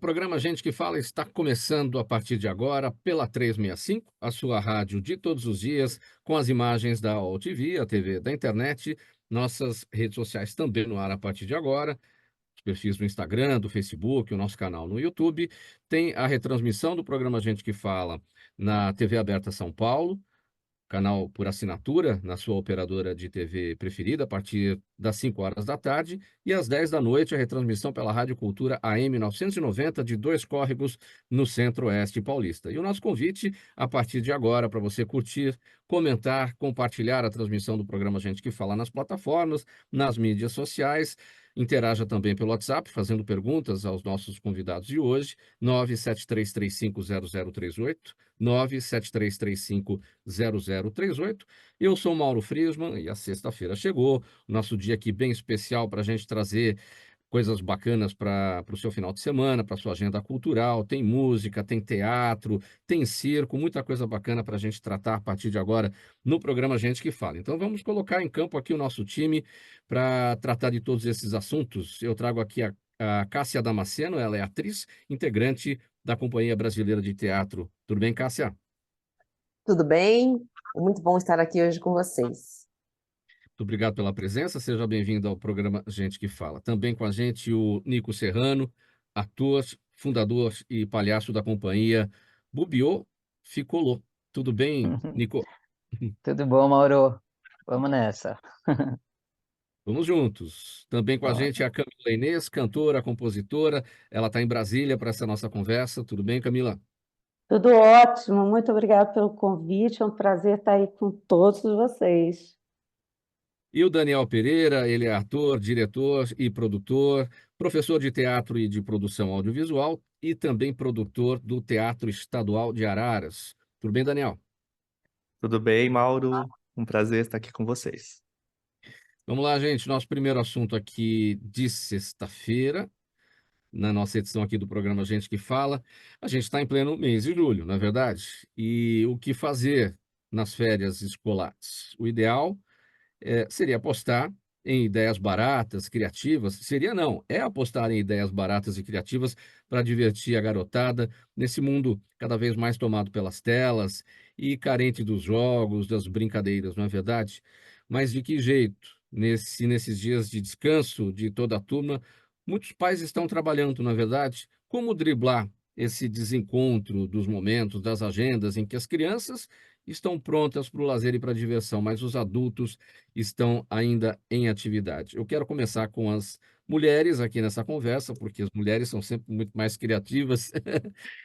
programa Gente que Fala está começando a partir de agora pela 365, a sua rádio de todos os dias, com as imagens da UOL TV, a TV da internet, nossas redes sociais também no ar a partir de agora, os perfis do Instagram, do Facebook, o nosso canal no YouTube. Tem a retransmissão do programa Gente que Fala na TV Aberta São Paulo, canal por assinatura na sua operadora de TV preferida, a partir das 5 horas da tarde, e às 10 da noite, a retransmissão pela Rádio Cultura AM 990, de Dois Córregos, no Centro-Oeste Paulista. E o nosso convite, a partir de agora, para você curtir, comentar, compartilhar a transmissão do programa Gente que Fala nas plataformas, nas mídias sociais. Interaja também pelo WhatsApp, fazendo perguntas aos nossos convidados de hoje, 973350038, 973350038. Eu sou Mauro Friesman e a sexta-feira chegou, nosso dia aqui bem especial para a gente trazer coisas bacanas para o seu final de semana, para a sua agenda cultural. Tem música, tem teatro, tem circo, muita coisa bacana para a gente tratar a partir de agora no programa Gente que Fala. Então vamos colocar em campo aqui o nosso time para tratar de todos esses assuntos. Eu trago aqui a Cássia Damasceno, ela é atriz, integrante da Companhia Brasileira de Teatro. Tudo bem, Cássia? Tudo bem? É muito bom estar aqui hoje com vocês. Muito obrigado pela presença, seja bem-vindo ao programa Gente que Fala. Também com a gente o Nico Serrano, ator, fundador e palhaço da companhia Bubiô Ficolô. Tudo bem, Nico? Tudo bom, Mauro? Vamos nessa. Vamos juntos. Também com a gente a Camila Inês, cantora, compositora. Ela está em Brasília para essa nossa conversa. Tudo bem, Camila? Tudo ótimo, muito obrigada pelo convite, é um prazer estar aí com todos vocês. E o Daniel Pereira, ele é ator, diretor e produtor, professor de teatro e de produção audiovisual e também produtor do Teatro Estadual de Araras. Tudo bem, Daniel? Tudo bem, Mauro? Um prazer estar aqui com vocês. Vamos lá, gente. Nosso primeiro assunto aqui de sexta-feira, na nossa edição aqui do programa Gente que Fala. A gente está em pleno mês de julho, não é verdade? E o que fazer nas férias escolares? O ideal seria apostar em ideias baratas, criativas. Seria não, é apostar em ideias baratas e criativas para divertir a garotada nesse mundo cada vez mais tomado pelas telas e carente dos jogos, das brincadeiras, não é verdade? Mas de que jeito? Nesses dias de descanso de toda a turma, muitos pais estão trabalhando, não é verdade? Como driblar esse desencontro dos momentos, das agendas em que as crianças estão prontas para o lazer e para a diversão, mas os adultos estão ainda em atividade. Eu quero começar com as mulheres aqui nessa conversa, porque as mulheres são sempre muito mais criativas,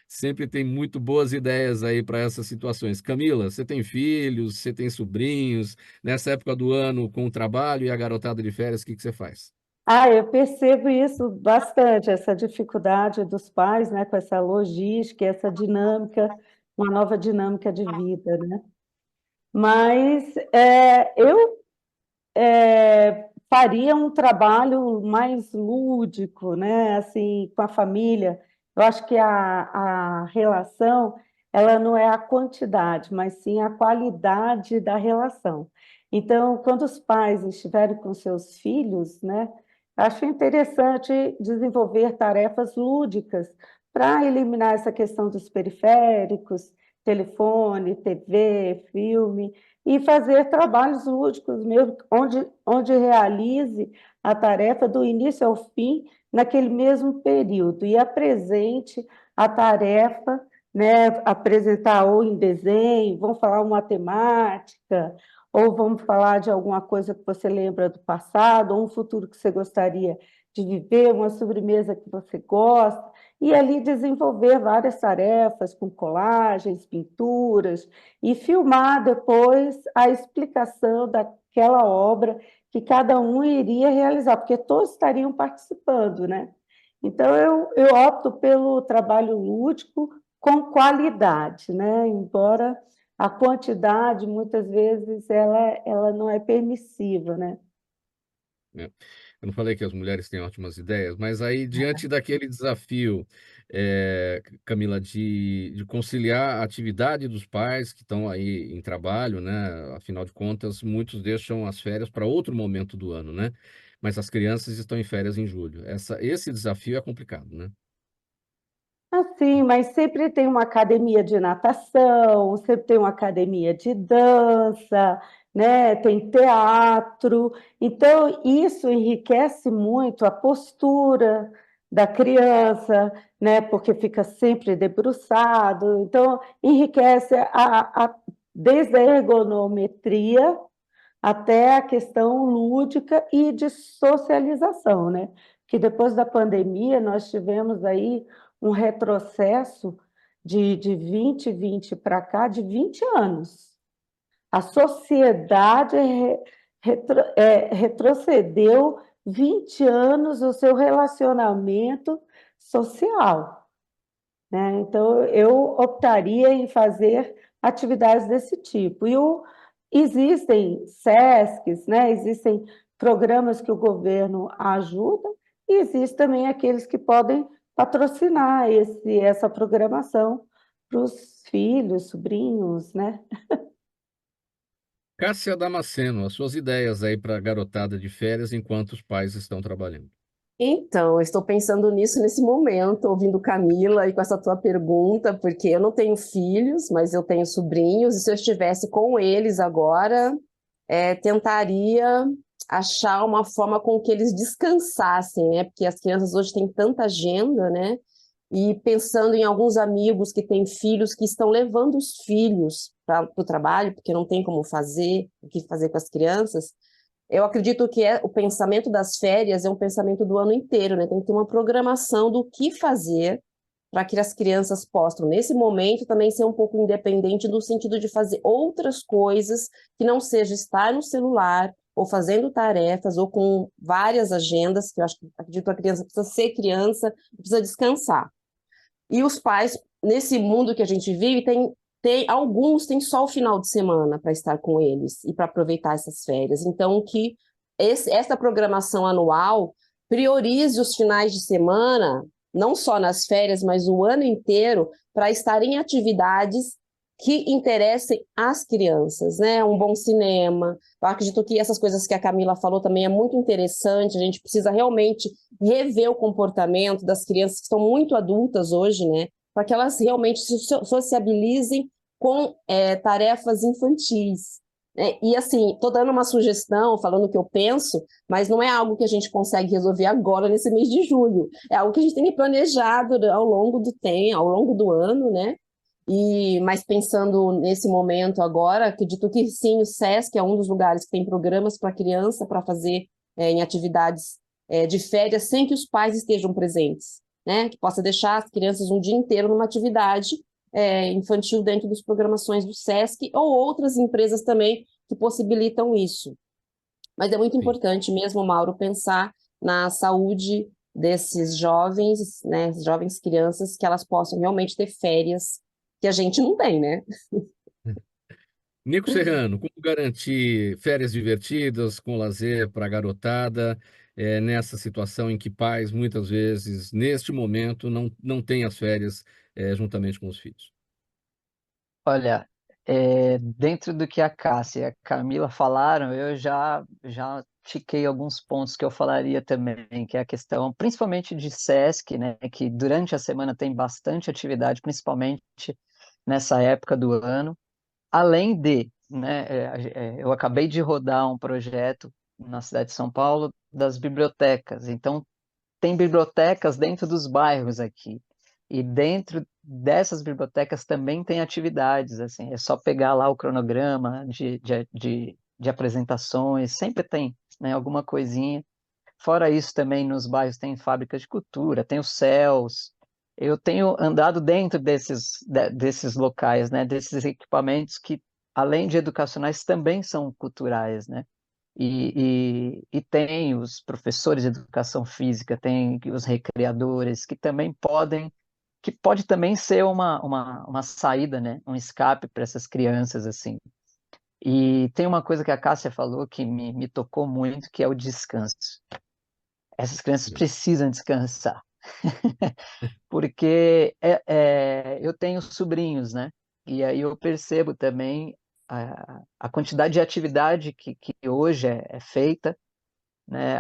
sempre tem muito boas ideias aí para essas situações. Camila, você tem filhos, você tem sobrinhos, nessa época do ano com o trabalho e a garotada de férias, o que você faz? Eu percebo isso bastante, essa dificuldade dos pais, né, com essa logística, essa dinâmica, uma nova dinâmica de vida, né? Mas eu faria um trabalho mais lúdico, né? Assim, com a família. Eu acho que a relação, ela não é a quantidade, mas sim a qualidade da relação. Então, quando os pais estiverem com seus filhos, né, acho interessante desenvolver tarefas lúdicas para eliminar essa questão dos periféricos, telefone, TV, filme, e fazer trabalhos lúdicos mesmo, onde realize a tarefa do início ao fim naquele mesmo período e apresente a tarefa, né, apresentar ou em desenho, vamos falar uma temática, ou vamos falar de alguma coisa que você lembra do passado, ou um futuro que você gostaria de viver, uma sobremesa que você gosta, e ali desenvolver várias tarefas com colagens, pinturas, e filmar depois a explicação daquela obra que cada um iria realizar, porque todos estariam participando, né? Então, eu opto pelo trabalho lúdico com qualidade, né? Embora a quantidade, muitas vezes, ela não é permissiva, né? Né? Eu não falei que as mulheres têm ótimas ideias, mas aí, diante daquele desafio, Camila, de conciliar a atividade dos pais que estão aí em trabalho, né? Afinal de contas, muitos deixam as férias para outro momento do ano, né? Mas as crianças estão em férias em julho. Esse desafio é complicado, né? sim, mas sempre tem uma academia de natação, sempre tem uma academia de dança, né? Tem teatro. Então, isso enriquece muito a postura da criança, né? Porque fica sempre debruçado. Então, enriquece desde a ergonometria até a questão lúdica e de socialização, né? Que depois da pandemia nós tivemos aí um retrocesso de 2020 para cá, de 20 anos. A sociedade retrocedeu 20 anos o seu relacionamento social, né? Então, eu optaria em fazer atividades desse tipo. Existem SESCs, né? Existem programas que o governo ajuda, e existem também aqueles que podem patrocinar essa programação para os filhos, sobrinhos, né? Cássia Damasceno, as suas ideias aí para a garotada de férias enquanto os pais estão trabalhando. Então, eu estou pensando nisso nesse momento, ouvindo Camila e com essa tua pergunta, porque eu não tenho filhos, mas eu tenho sobrinhos, e se eu estivesse com eles agora, tentaria achar uma forma com que eles descansassem, né? Porque as crianças hoje têm tanta agenda, né? E pensando em alguns amigos que têm filhos que estão levando os filhos para o trabalho, porque não tem como fazer, o que fazer com as crianças, eu acredito que o pensamento das férias é um pensamento do ano inteiro, né? Tem que ter uma programação do que fazer para que as crianças possam, nesse momento, também ser um pouco independente no sentido de fazer outras coisas que não seja estar no celular ou fazendo tarefas ou com várias agendas, que eu acredito que a criança precisa ser criança, precisa descansar. E os pais, nesse mundo que a gente vive, alguns têm só o final de semana para estar com eles e para aproveitar essas férias. Então, que essa programação anual priorize os finais de semana, não só nas férias, mas o ano inteiro, para estar em atividades que interessem as crianças, né? Um bom cinema. Eu acredito que essas coisas que a Camila falou também é muito interessante. A gente precisa realmente rever o comportamento das crianças que estão muito adultas hoje, né? Para que elas realmente se sociabilizem com tarefas infantis. E assim, estou dando uma sugestão, falando o que eu penso, mas não é algo que a gente consegue resolver agora, nesse mês de julho. É algo que a gente tem que planejar ao longo do tempo, ao longo do ano, né? Mas pensando nesse momento agora, acredito que sim, o SESC é um dos lugares que tem programas para criança, para fazer em atividades de férias, sem que os pais estejam presentes, né? Que possa deixar as crianças um dia inteiro numa atividade infantil dentro das programações do SESC ou outras empresas também que possibilitam isso. Mas é muito Sim. importante mesmo, Mauro, pensar na saúde desses jovens, né, jovens crianças, que elas possam realmente ter férias que a gente não tem, né? Nico Serrano, como garantir férias divertidas com lazer para a garotada, nessa situação em que pais, muitas vezes, neste momento, não têm as férias, juntamente com os filhos? Olha, dentro do que a Cássia e a Camila falaram, eu já tiquei alguns pontos que eu falaria também, que é a questão, principalmente de SESC, né, que durante a semana tem bastante atividade, principalmente nessa época do ano. Além de, né, eu acabei de rodar um projeto na cidade de São Paulo das bibliotecas, então tem bibliotecas dentro dos bairros aqui. E dentro dessas bibliotecas também tem atividades, assim, é só pegar lá o cronograma de apresentações, sempre tem, né, alguma coisinha. Fora isso, também nos bairros tem fábricas de cultura, tem os CELS. Eu tenho andado dentro desses locais, né, desses equipamentos que, além de educacionais, também são culturais, né? E tem os professores de educação física, tem os recreadores, que pode também ser uma saída, né? Um escape para essas crianças, assim. E tem uma coisa que a Cássia falou que me tocou muito, que é o descanso. Essas crianças precisam descansar, porque eu tenho sobrinhos, né? E aí eu percebo também a quantidade de atividade que hoje é feita, né?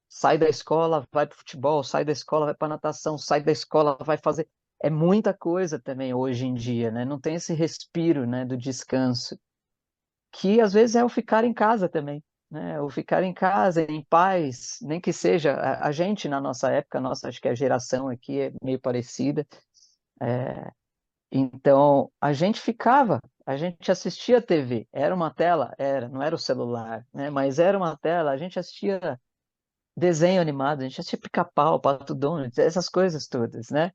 Sai da escola, vai para o futebol, sai da escola, vai para natação, sai da escola, vai fazer. é muita coisa também hoje em dia, né? Não tem esse respiro, né, do descanso, que às vezes é o ficar em casa também, né? O ficar em casa, em paz, nem que seja a gente na nossa época, nossa, acho que a geração aqui é meio parecida. Então, a gente assistia TV, era uma tela, não era o celular, né? Mas era uma tela, a gente assistia desenho animado, a gente assistia Pica-Pau, Pato Donald, essas coisas todas, né?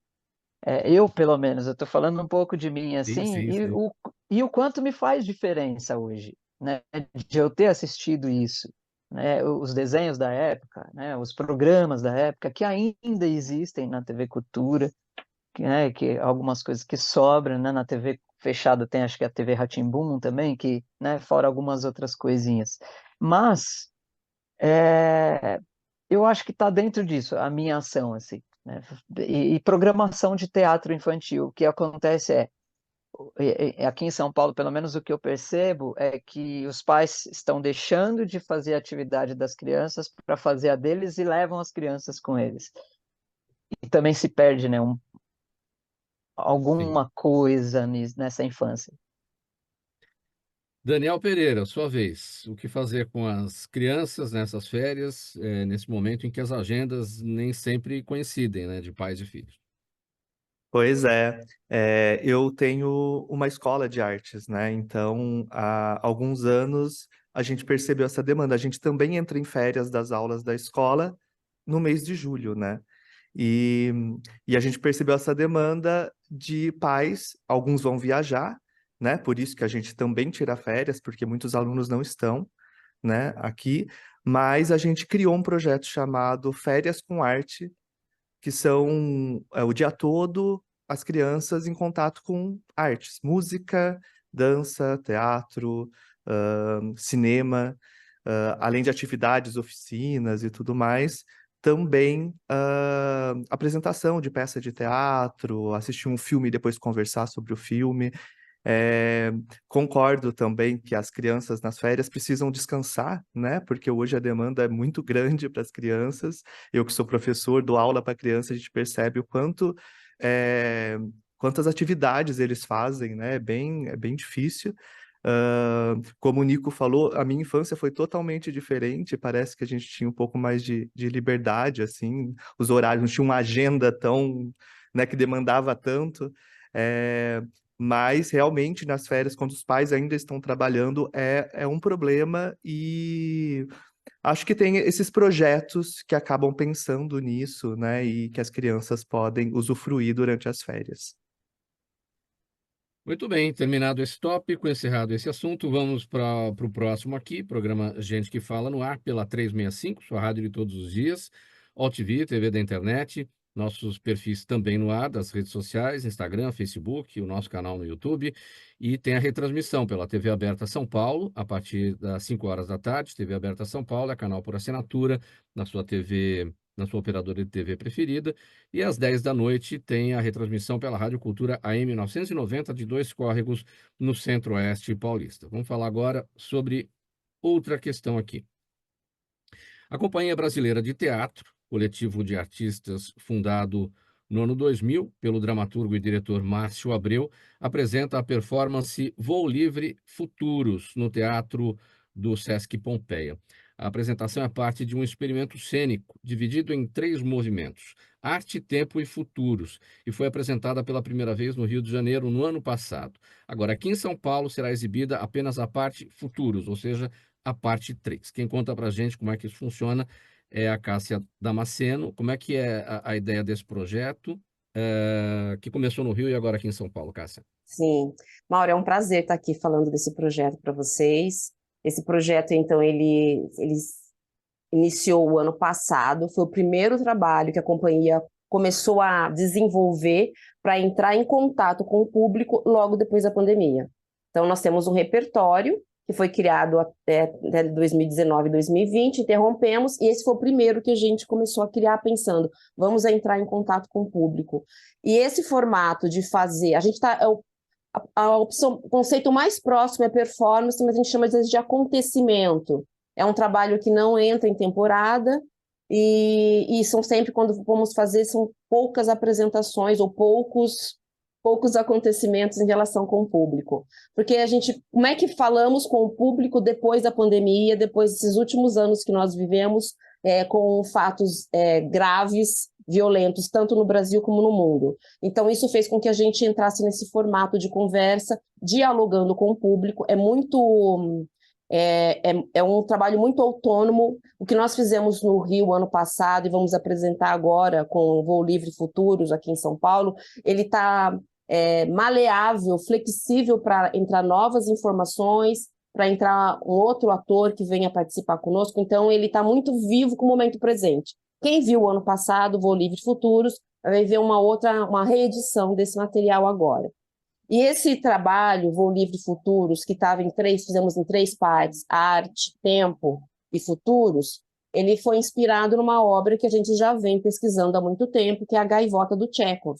Eu, pelo menos, eu estou falando um pouco de mim Sim, assim, sim, sim. e o quanto me faz diferença hoje, né? De eu ter assistido isso, né? Os desenhos da época, né? Os programas da época que ainda existem na TV Cultura, que algumas coisas que sobram, né? Na TV fechada tem, acho que a TV Rá-Tim-Bum também, que, né? Fora algumas outras coisinhas. Mas é, eu acho que está dentro disso, a minha ação, assim, né? E programação de teatro infantil. O que acontece aqui em São Paulo, pelo menos o que eu percebo, é que os pais estão deixando de fazer a atividade das crianças para fazer a deles e levam as crianças com eles. E também se perde, né, Sim. alguma coisa nessa infância. Daniel Pereira, sua vez. O que fazer com as crianças nessas férias, nesse momento em que as agendas nem sempre coincidem, né, de pais e filhos? Pois eu tenho uma escola de artes, né? Então, há alguns anos a gente percebeu essa demanda. A gente também entra em férias das aulas da escola no mês de julho, né? E, e a gente percebeu essa demanda de pais, alguns vão viajar, né? Por isso que a gente também tira férias, porque muitos alunos não estão, né, aqui, mas a gente criou um projeto chamado Férias com Arte, que são o dia todo as crianças em contato com artes, música, dança, teatro, cinema, além de atividades, oficinas e tudo mais, também apresentação de peça de teatro, assistir um filme e depois conversar sobre o filme. É, concordo também que as crianças nas férias precisam descansar, né? Porque hoje a demanda é muito grande para as crianças. Eu que sou professor, dou aula para criança, a gente percebe o quanto, é, quantas atividades eles fazem, né? É bem difícil. Como o Nico falou, a minha infância foi totalmente diferente. Parece que a gente tinha um pouco mais de liberdade, assim, os horários, não tinha uma agenda tão, né, que demandava tanto. É, mas realmente nas férias, quando os pais ainda estão trabalhando, é um problema e acho que tem esses projetos que acabam pensando nisso, né? E que as crianças podem usufruir durante as férias. Muito bem, terminado esse tópico, encerrado esse assunto, vamos para o próximo aqui, programa Gente que Fala no Ar, pela 365, sua rádio de todos os dias, OTV, TV da internet, nossos perfis também no ar, das redes sociais, Instagram, Facebook, o nosso canal no YouTube, e tem a retransmissão pela TV Aberta São Paulo, a partir das 5 horas da tarde, TV Aberta São Paulo, é canal por assinatura, na sua TV, na sua operadora de TV preferida, e às 10 da noite tem a retransmissão pela Rádio Cultura AM 990 de Dois Córregos, no Centro-Oeste paulista. Vamos falar agora sobre outra questão aqui. A Companhia Brasileira de Teatro, coletivo de artistas fundado no ano 2000 pelo dramaturgo e diretor Márcio Abreu, apresenta a performance Voo Livre Futuros no Teatro do Sesc Pompeia. A apresentação é parte de um experimento cênico dividido em 3 movimentos: arte, tempo e futuros, e foi apresentada pela primeira vez no Rio de Janeiro no ano passado. Agora, aqui em São Paulo será exibida apenas a parte futuros, ou seja, a parte 3. Quem conta para a gente como é que isso funciona é a Cássia Damasceno. Como é que é a ideia desse projeto, que começou no Rio e agora aqui em São Paulo, Cássia? Sim, Mauro, é um prazer estar aqui falando desse projeto para vocês. Esse projeto, então, ele iniciou o ano passado, foi o primeiro trabalho que a companhia começou a desenvolver para entrar em contato com o público logo depois da pandemia. Então, nós temos um repertório que foi criado até 2019, 2020, interrompemos, e esse foi o primeiro que a gente começou a criar pensando, vamos entrar em contato com o público. E esse formato de fazer, a gente está, a opção, o conceito mais próximo é performance, mas a gente chama às vezes de acontecimento. É um trabalho que não entra em temporada, e são sempre, quando vamos fazer, são poucas apresentações ou poucos acontecimentos em relação com o público. Porque como é que falamos com o público depois da pandemia, depois desses últimos anos que nós vivemos, com fatos graves, violentos, tanto no Brasil como no mundo. Então, isso fez com que a gente entrasse nesse formato de conversa, dialogando com o público. É um trabalho muito autônomo. O que nós fizemos no Rio ano passado e vamos apresentar agora com o Voo Livre Futuros aqui em São Paulo, ele está maleável, flexível para entrar novas informações, para entrar um outro ator que venha participar conosco. Então, ele está muito vivo com o momento presente. Quem viu o ano passado o Voo Livre Futuros vai ver uma reedição desse material agora. E esse trabalho, Voo Livre Futuros, que fizemos em 3 partes, arte, tempo e futuros, ele foi inspirado numa obra que a gente já vem pesquisando há muito tempo, que é A Gaivota do Tchekhov.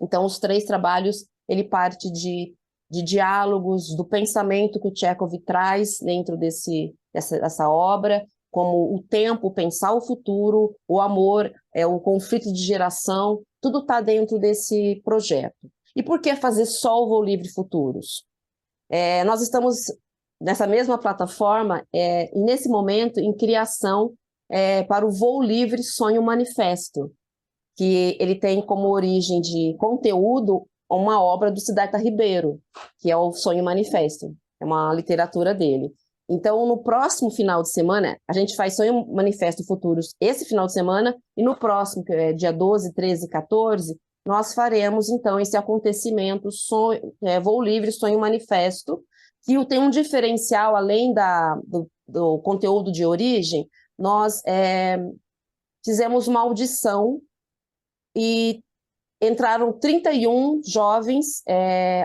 Então, os 3 trabalhos, ele parte de diálogos, do pensamento que o Tchekhov traz dentro dessa obra, como o tempo, pensar o futuro, o amor, o conflito de geração, tudo está dentro desse projeto. E por que fazer só o Voo Livre Futuros? Nós estamos nessa mesma plataforma, nesse momento, em criação para o Voo Livre Sonho Manifesto, que ele tem como origem de conteúdo uma obra do Siddhartha Ribeiro, que é o Sonho Manifesto, é uma literatura dele. Então, no próximo final de semana, a gente faz Sonho Manifesto Futuros esse final de semana, e no próximo, que é dia 12, 13 e 14, nós faremos, então, esse acontecimento Voo Livre Sonho Manifesto, que tem um diferencial, além do conteúdo de origem. Nós fizemos uma audição e entraram 31 jovens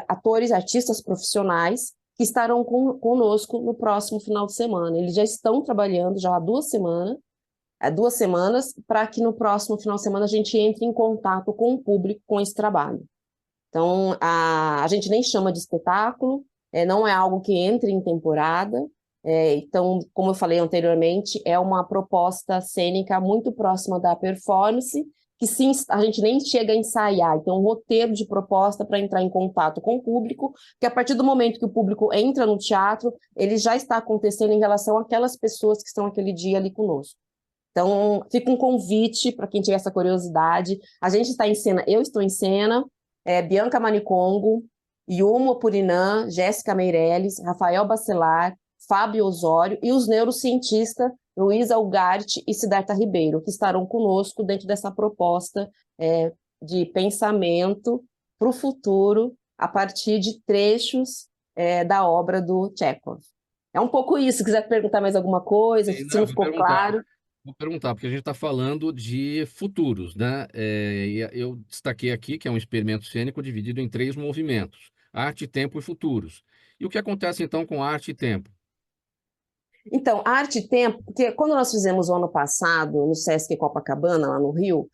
atores, artistas profissionais, que estarão conosco no próximo final de semana. Eles já estão trabalhando já há 2 semanas, para que no próximo final de semana a gente entre em contato com o público com esse trabalho. Então, a gente nem chama de espetáculo, não é algo que entre em temporada. Então, como eu falei anteriormente, é uma proposta cênica muito próxima da performance, que sim, a gente nem chega a ensaiar. Então, um roteiro de proposta para entrar em contato com o público, que a partir do momento que o público entra no teatro, ele já está acontecendo em relação àquelas pessoas que estão aquele dia ali conosco. Então, fica um convite para quem tiver essa curiosidade. A gente está em cena, eu estou em cena, Bianca Manicongo, Yumo Purinã, Jéssica Meirelles, Rafael Bacelar, Fábio Osório e os neurocientistas Luísa Ugarte e Siddhartha Ribeiro, que estarão conosco dentro dessa proposta de pensamento para o futuro, a partir de trechos da obra do Tchekhov. É um pouco isso. Se quiser perguntar mais alguma coisa, se não ficou claro. Vou perguntar, porque a gente está falando de futuros, né? E eu destaquei aqui que é um experimento cênico dividido em 3 movimentos: arte, tempo e futuros. E o que acontece então com arte e tempo? Então, arte e tempo, porque quando nós fizemos o ano passado no Sesc Copacabana, lá no Rio,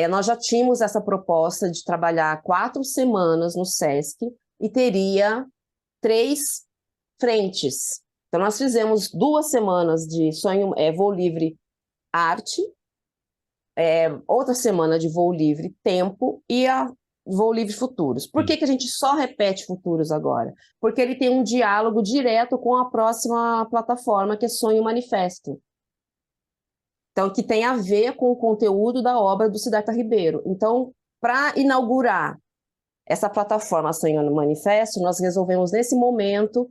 nós já tínhamos essa proposta de trabalhar 4 semanas no Sesc e teria 3 frentes. Então, nós fizemos 2 semanas de Voo Livre Arte, outra semana de Voo Livre Tempo e a Voo Livre Futuros. Por que a gente só repete Futuros agora? Porque ele tem um diálogo direto com a próxima plataforma, que é Sonho Manifesto. Então, que tem a ver com o conteúdo da obra do Siddhartha Ribeiro. Então, para inaugurar essa plataforma Sonho Manifesto, nós resolvemos, nesse momento,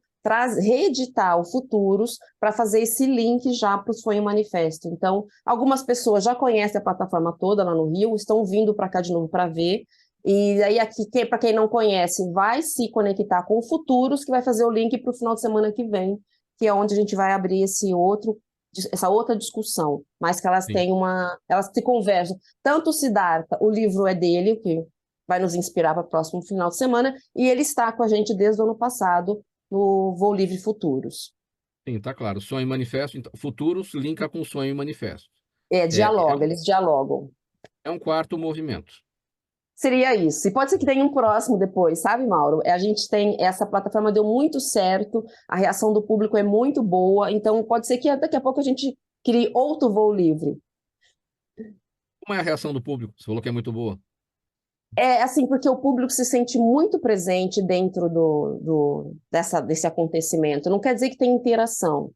reeditar o Futuros para fazer esse link já para o Sonho Manifesto. Então, algumas pessoas já conhecem a plataforma toda lá no Rio, estão vindo para cá de novo para ver. E aí, aqui, para quem não conhece, vai se conectar com o Futuros, que vai fazer o link para o final de semana que vem, que é onde a gente vai abrir essa outra discussão, mas que elas têm elas se conversam. Tanto o Siddhartha, o livro é dele, que vai nos inspirar para o próximo final de semana, e ele está com a gente desde o ano passado no Voo Livre Futuros. Sim, tá claro. Sonho e manifesto, então, futuros linka com sonho e manifesto. Eles dialogam. É um 4º movimento. Seria isso. E pode ser que tenha um próximo depois, sabe, Mauro? A gente tem, essa plataforma deu muito certo, a reação do público é muito boa, então pode ser que daqui a pouco a gente crie outro Voo Livre. Como é a reação do público? Você falou que é muito boa. É assim, porque o público se sente muito presente dentro desse acontecimento. Não quer dizer que tem interação,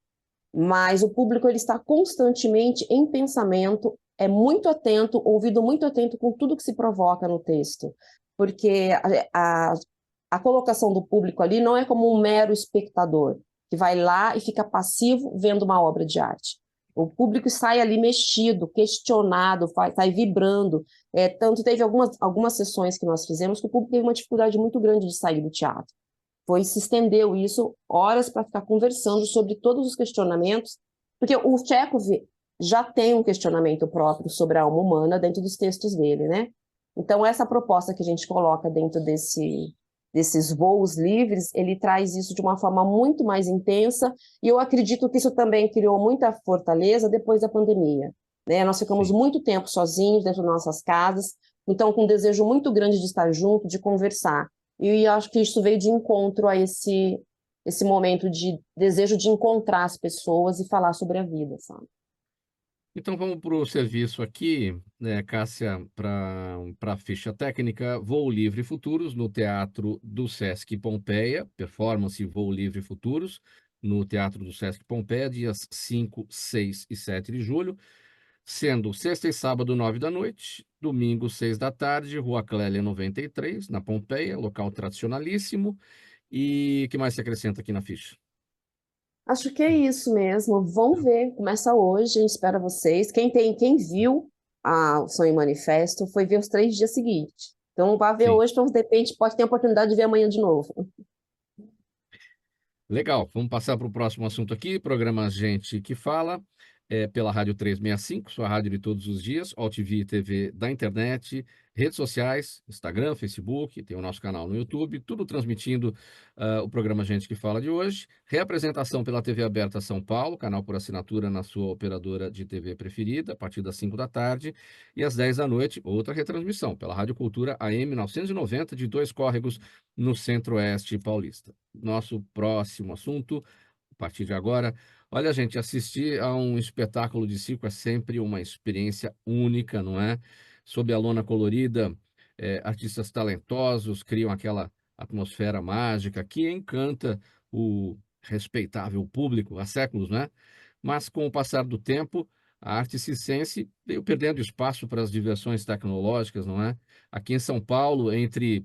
mas o público ele está constantemente em pensamento, é muito atento, ouvido muito atento com tudo que se provoca no texto, porque a colocação do público ali não é como um mero espectador que vai lá e fica passivo vendo uma obra de arte. O público sai ali mexido, questionado, sai vibrando. Tanto teve algumas sessões que nós fizemos que o público teve uma dificuldade muito grande de sair do teatro. Se estendeu isso horas para ficar conversando sobre todos os questionamentos, porque o Chekhov já tem um questionamento próprio sobre a alma humana dentro dos textos dele, né? Então, essa proposta que a gente coloca dentro desses voos livres, ele traz isso de uma forma muito mais intensa, e eu acredito que isso também criou muita fortaleza depois da pandemia, né? Nós ficamos Sim. muito tempo sozinhos dentro das nossas casas, então com um desejo muito grande de estar junto, de conversar. E acho que isso veio de encontro a esse momento de desejo de encontrar as pessoas e falar sobre a vida, sabe? Então vamos para o serviço aqui, né, Cássia, para a ficha técnica, Voo Livre Futuros, no Teatro do Sesc Pompeia, performance Voo Livre Futuros, no Teatro do Sesc Pompeia, dias 5, 6 e 7 de julho, sendo sexta e sábado, 9 da noite, domingo, 6 da tarde, Rua Clélia 93, na Pompeia, local tradicionalíssimo. E o que mais se acrescenta aqui na ficha? Acho que é isso mesmo. Vão ver, começa hoje, a gente espera vocês. Quem viu o Sonho Manifesto foi ver os 3 dias seguintes. Então, vai ver Sim. hoje, então, de repente, pode ter a oportunidade de ver amanhã de novo. Legal, vamos passar para o próximo assunto aqui, programa Gente que Fala, pela Rádio 365, sua rádio de todos os dias, OTV e TV da internet, redes sociais, Instagram, Facebook, tem o nosso canal no YouTube, tudo transmitindo o programa Gente que Fala de hoje. Reapresentação pela TV Aberta São Paulo, canal por assinatura na sua operadora de TV preferida, a partir das 5 da tarde, e às 10 da noite, outra retransmissão pela Rádio Cultura AM 990 de Dois Córregos, no Centro-Oeste paulista. Nosso próximo assunto, a partir de agora. Olha, gente, assistir a um espetáculo de circo é sempre uma experiência única, não é? Sob a lona colorida, artistas talentosos criam aquela atmosfera mágica que encanta o respeitável público há séculos, né? Mas com o passar do tempo, a arte circense veio perdendo espaço para as diversões tecnológicas, não é? Aqui em São Paulo, entre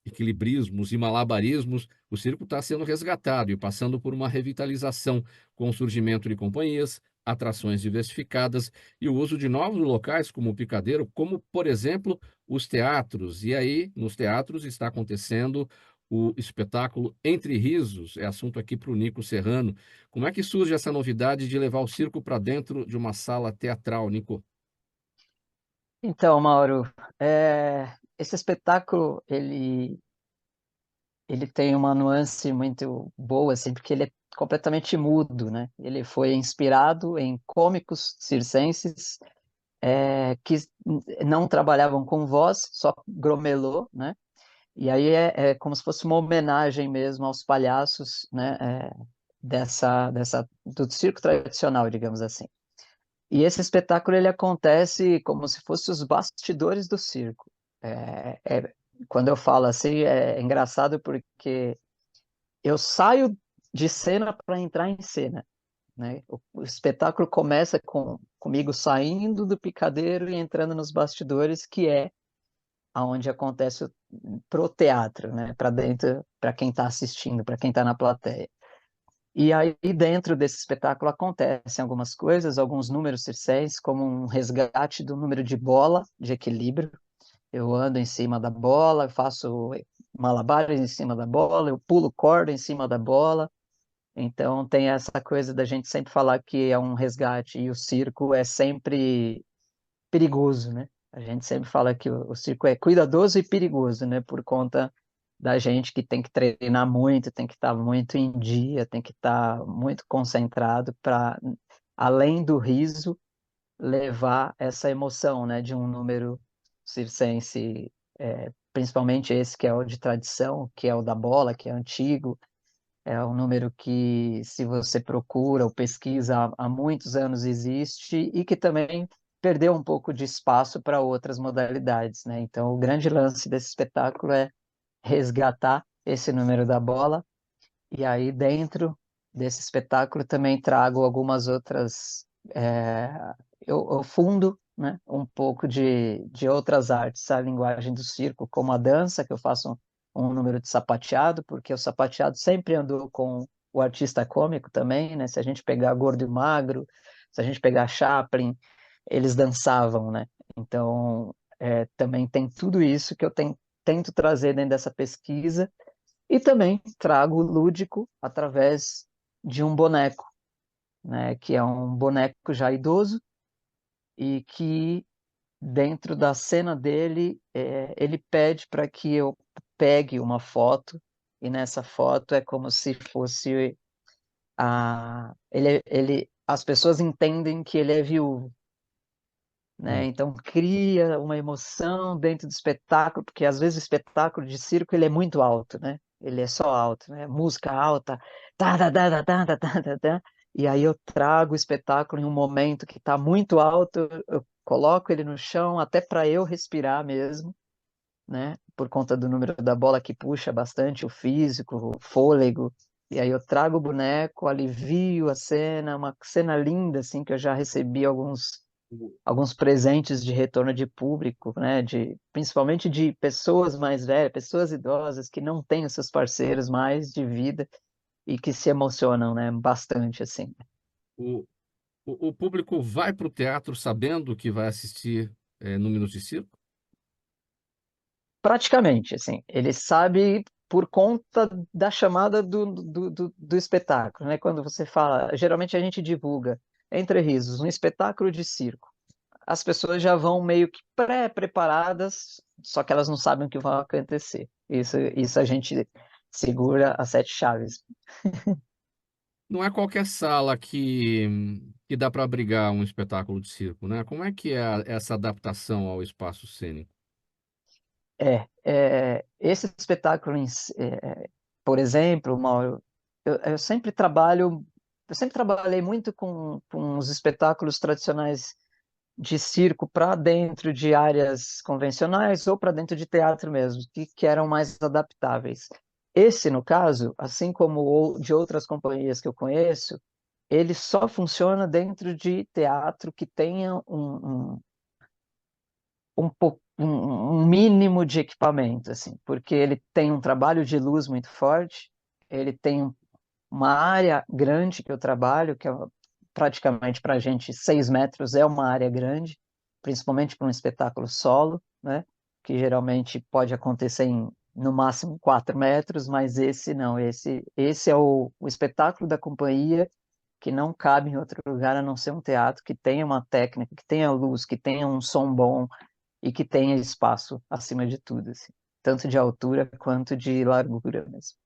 equilibrismos e malabarismos, o circo está sendo resgatado e passando por uma revitalização com o surgimento de companhias, atrações diversificadas e o uso de novos locais como o picadeiro, como, por exemplo, os teatros. E aí, nos teatros, está acontecendo o espetáculo Entre Risos, é assunto aqui para o Nico Serrano. Como é que surge essa novidade de levar o circo para dentro de uma sala teatral, Nico? Então, Mauro, esse espetáculo, ele tem uma nuance muito boa, assim, porque ele é completamente mudo, né? Ele foi inspirado em cômicos circenses que não trabalhavam com voz, só gromelô, né? E aí é como se fosse uma homenagem mesmo aos palhaços, né? Do circo tradicional, digamos assim. E esse espetáculo ele acontece como se fosse os bastidores do circo. Quando eu falo assim, é engraçado porque eu saio de cena para entrar em cena, né? O espetáculo começa comigo saindo do picadeiro e entrando nos bastidores, que é aonde acontece pro teatro, né? Para dentro, para quem está assistindo, para quem está na plateia. E aí, dentro desse espetáculo, acontecem algumas coisas, alguns números circenses, como um resgate do número de bola, de equilíbrio. Eu ando em cima da bola, faço malabares em cima da bola, eu pulo corda em cima da bola. Então, tem essa coisa da gente sempre falar que é um resgate e o circo é sempre perigoso, né? A gente sempre fala que o circo é cuidadoso e perigoso, né? Por conta da gente que tem que treinar muito, tem que estar muito em dia, tem que estar muito concentrado para, além do riso, levar essa emoção, né? De um número circense, principalmente esse que é o de tradição, que é o da bola, que é antigo, é um número que, se você procura ou pesquisa há muitos anos, existe e que também perdeu um pouco de espaço para outras modalidades, né? Então, o grande lance desse espetáculo é resgatar esse número da bola, e aí dentro desse espetáculo também trago algumas outras, eu fundo, né, um pouco de outras artes, a linguagem do circo, como a dança, que eu faço um número de sapateado, porque o sapateado sempre andou com o artista cômico também, né? Se a gente pegar Gordo e Magro, se a gente pegar Chaplin, eles dançavam, né? Então, também tem tudo isso que eu tento trazer dentro dessa pesquisa, e também trago o lúdico através de um boneco, né? Que é um boneco já idoso e que dentro da cena dele, ele pede para que eu pegue uma foto, e nessa foto é como se fosse as pessoas entendem que ele é viúvo, né? Então cria uma emoção dentro do espetáculo, porque às vezes o espetáculo de circo ele é muito alto, né? Ele é só alto, né? Música alta, tá, tá, tá, tá, tá, tá, tá, tá, tá. E aí eu trago o espetáculo em um momento que está muito alto, eu coloco ele no chão até para eu respirar mesmo, né? Por conta do número da bola que puxa bastante o físico, o fôlego. E aí eu trago o boneco, alivio a cena, uma cena linda assim que eu já recebi alguns presentes de retorno de público, né? Principalmente de pessoas mais velhas, pessoas idosas que não têm os seus parceiros mais de vida e que se emocionam, né? Bastante assim. O, o público vai para o teatro sabendo que vai assistir Números de Circo? Praticamente, assim, ele sabe por conta da chamada do espetáculo, né? Quando você fala, geralmente a gente divulga Entre Risos, um espetáculo de circo. As pessoas já vão meio que pré-preparadas, só que elas não sabem o que vai acontecer. Isso a gente segura as sete chaves. Não é qualquer sala que dá para abrigar um espetáculo de circo, né? Como é que é essa adaptação ao espaço cênico? Esse espetáculo, por exemplo, Mauro, eu sempre trabalhei muito com os espetáculos tradicionais de circo para dentro de áreas convencionais ou para dentro de teatro mesmo, que eram mais adaptáveis. Esse, no caso, assim como de outras companhias que eu conheço, ele só funciona dentro de teatro que tenha um mínimo de equipamento, assim, porque ele tem um trabalho de luz muito forte, ele tem uma área grande que eu trabalho, que é praticamente para a gente 6 metros é uma área grande, principalmente para um espetáculo solo, né? Que geralmente pode acontecer em no máximo 4 metros, mas esse não, esse é o espetáculo da companhia que não cabe em outro lugar a não ser um teatro que tenha uma técnica, que tenha luz, que tenha um som bom e que tenha espaço acima de tudo, assim, tanto de altura quanto de largura mesmo.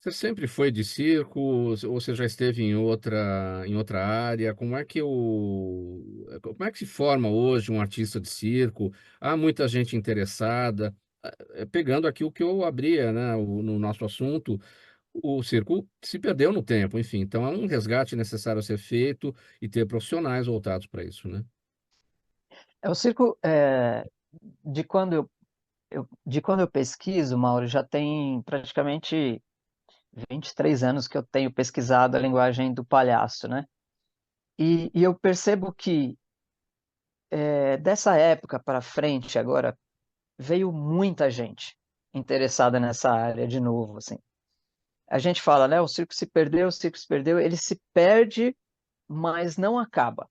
Você sempre foi de circo ou você já esteve em outra área? Como é que se forma hoje um artista de circo? Há muita gente interessada. Pegando aqui o que eu abria, né, no nosso assunto, o circo se perdeu no tempo, enfim. Então é um resgate necessário a ser feito e ter profissionais voltados para isso, né? O circo, de quando de quando eu pesquiso, Mauro, já tem praticamente 23 anos que eu tenho pesquisado a linguagem do palhaço, né? E eu percebo que dessa época para frente, agora, veio muita gente interessada nessa área de novo, assim. A gente fala, né? O circo se perdeu, ele se perde, mas não acaba,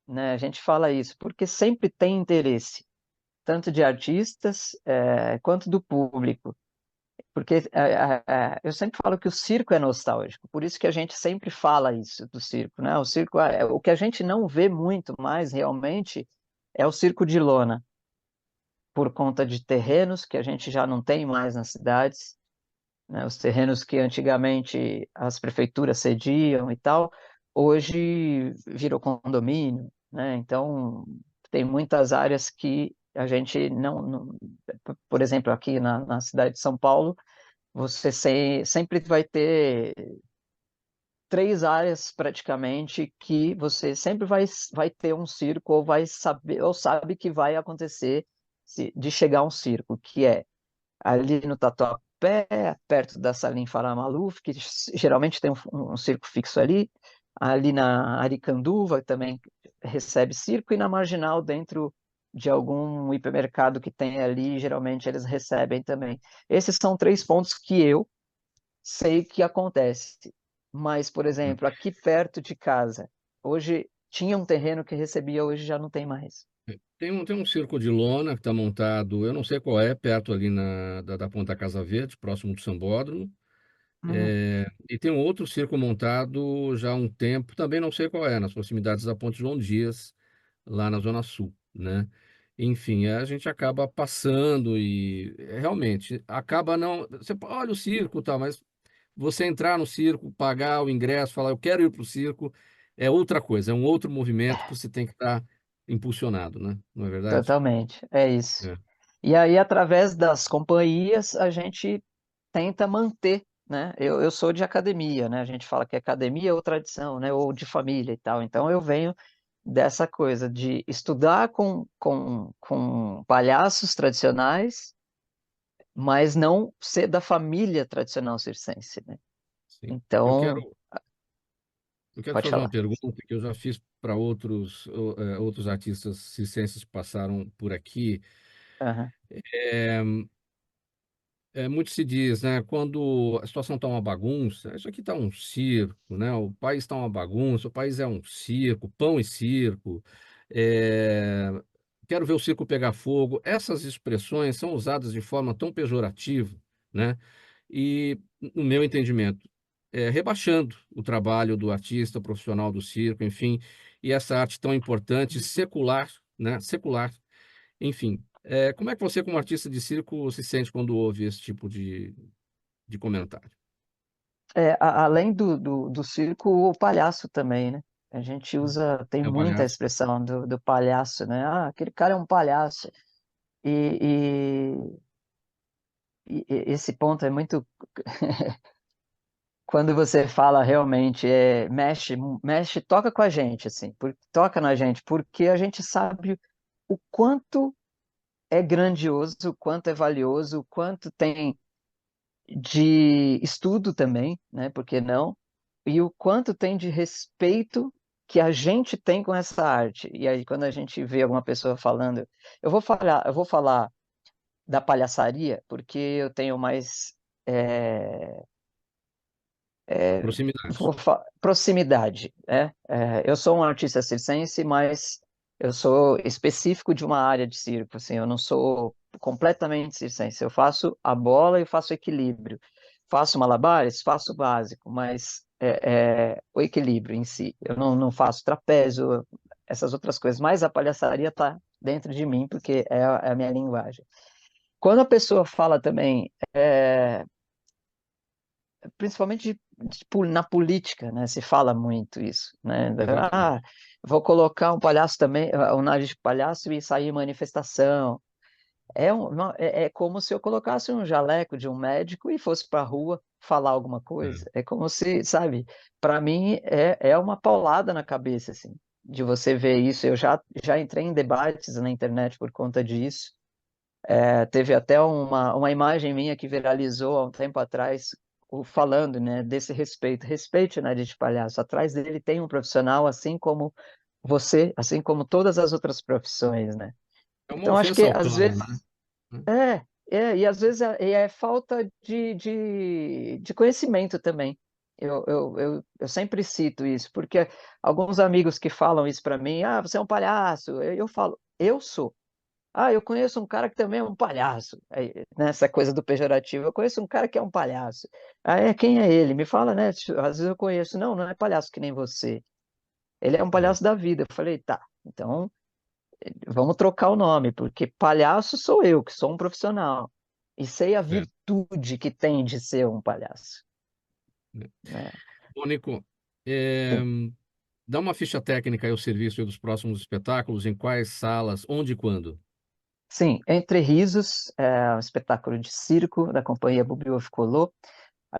né? A gente fala isso porque sempre tem interesse, tanto de artistas, quanto do público. Porque eu sempre falo que o circo é nostálgico, por isso que a gente sempre fala isso do circo, né? O circo, o que a gente não vê muito mais realmente é o circo de lona, por conta de terrenos que a gente já não tem mais nas cidades, né? Os terrenos que antigamente as prefeituras cediam e tal, hoje virou condomínio, né? Então tem muitas áreas que a gente não por exemplo, aqui na cidade de São Paulo, você sempre vai ter 3 áreas praticamente que você sempre vai ter um circo ou vai saber ou sabe que vai acontecer de chegar um circo, que é ali no Tatuapé, perto da Salim Farah Maluf, que geralmente tem um circo fixo ali, ali na Aricanduva também recebe circo, e na Marginal, dentro de algum hipermercado que tem ali, geralmente eles recebem também. Esses são 3 pontos que eu sei que acontece. Mas, por exemplo, aqui perto de casa, hoje tinha um terreno que recebia, hoje já não tem mais. Tem um circo de lona que está montado, eu não sei qual é, perto ali da Ponta Casa Verde, próximo do Sambódromo. E tem um outro circo montado já há um tempo, também não sei qual é, nas proximidades da Ponte João Dias, lá na Zona Sul, né? Enfim, a gente acaba passando e realmente acaba não. Você olha o circo, tá, mas você entrar no circo, pagar o ingresso, falar eu quero ir para o circo, é outra coisa, é um outro movimento que você tem que estar impulsionado, né? Não é verdade? Totalmente, é isso. É. E aí, através das companhias, a gente tenta manter, né? Eu sou de academia, né? A gente fala que academia ou tradição, né? Ou de família e tal. Então, eu venho dessa coisa de estudar com palhaços tradicionais, mas não ser da família tradicional circense, né? Sim. Eu quero, Então, eu quero te pode fazer uma falar. pergunta que eu já fiz para outros artistas circenses que passaram por aqui. Aham. É, muito se diz, né? Quando a situação está uma bagunça, isso aqui está um circo, né? O país está uma bagunça, o país é um circo, pão e circo. é, Quero ver o circo pegar fogo. Essas expressões são usadas de forma tão pejorativa, né? E, no meu entendimento, rebaixando o trabalho do artista profissional do circo, enfim, e essa arte tão importante, secular, né? Secular, enfim. Como é que você, como artista de circo, se sente quando ouve esse tipo de comentário? Além do circo, o palhaço também, né? A gente usa, tem É o muita palhaço. expressão do palhaço, né? Ah, aquele cara é um palhaço. E, e esse ponto é muito. Quando você fala realmente, mexe, toca com a gente, assim, toca na gente, porque a gente sabe o quanto é grandioso, o quanto é valioso, o quanto tem de estudo também, né? Por que não? E o quanto tem de respeito que a gente tem com essa arte. E aí, quando a gente vê alguma pessoa falando, eu vou falar da palhaçaria, porque eu tenho mais é, Proximidade. proximidade, né? Eu sou um artista circense, mas eu sou específico de uma área de circo, assim, eu não sou completamente circense. Eu faço a bola e faço equilíbrio. Faço malabares, faço o básico, mas o equilíbrio em si. Eu não faço trapézio, essas outras coisas, mas a palhaçaria está dentro de mim, porque é a minha linguagem. Quando a pessoa fala também, principalmente na política, né? Se fala muito isso, né? Ah, Exatamente. vou colocar um palhaço também, um nariz de palhaço e sair em manifestação. É como se eu colocasse um jaleco de um médico e fosse para a rua falar alguma coisa. É. É como se, sabe, para mim é uma paulada na cabeça, assim, de você ver isso. Eu já entrei em debates na internet por conta disso. Teve até uma imagem minha que viralizou há um tempo atrás, falando, né, desse respeito. Respeite o nariz de palhaço. Atrás dele tem um profissional, assim como você, assim como todas as outras profissões, né? É uma Então, acho ofensa que às autônoma, vezes né? e às vezes é falta de conhecimento também. Eu sempre cito isso, porque alguns amigos que falam isso para mim, ah, você é um palhaço, eu falo, eu sou. Ah, eu conheço um cara que também é um palhaço. Aí, nessa coisa do pejorativo, eu conheço um cara que é um palhaço. Ah, quem é ele? Me fala, né? Às vezes eu conheço. Não, não é palhaço que nem você. Ele é um É. palhaço da vida. Eu falei, tá, então vamos trocar o nome, porque palhaço sou eu, que sou um profissional. E sei a É. virtude que tem de ser um palhaço, É. né? Bom, Nico, é, Sim. dá uma ficha técnica aí ao serviço aí dos próximos espetáculos, em quais salas, onde e quando? Sim, Entre Risos, é um espetáculo de circo da companhia Bublé Colô.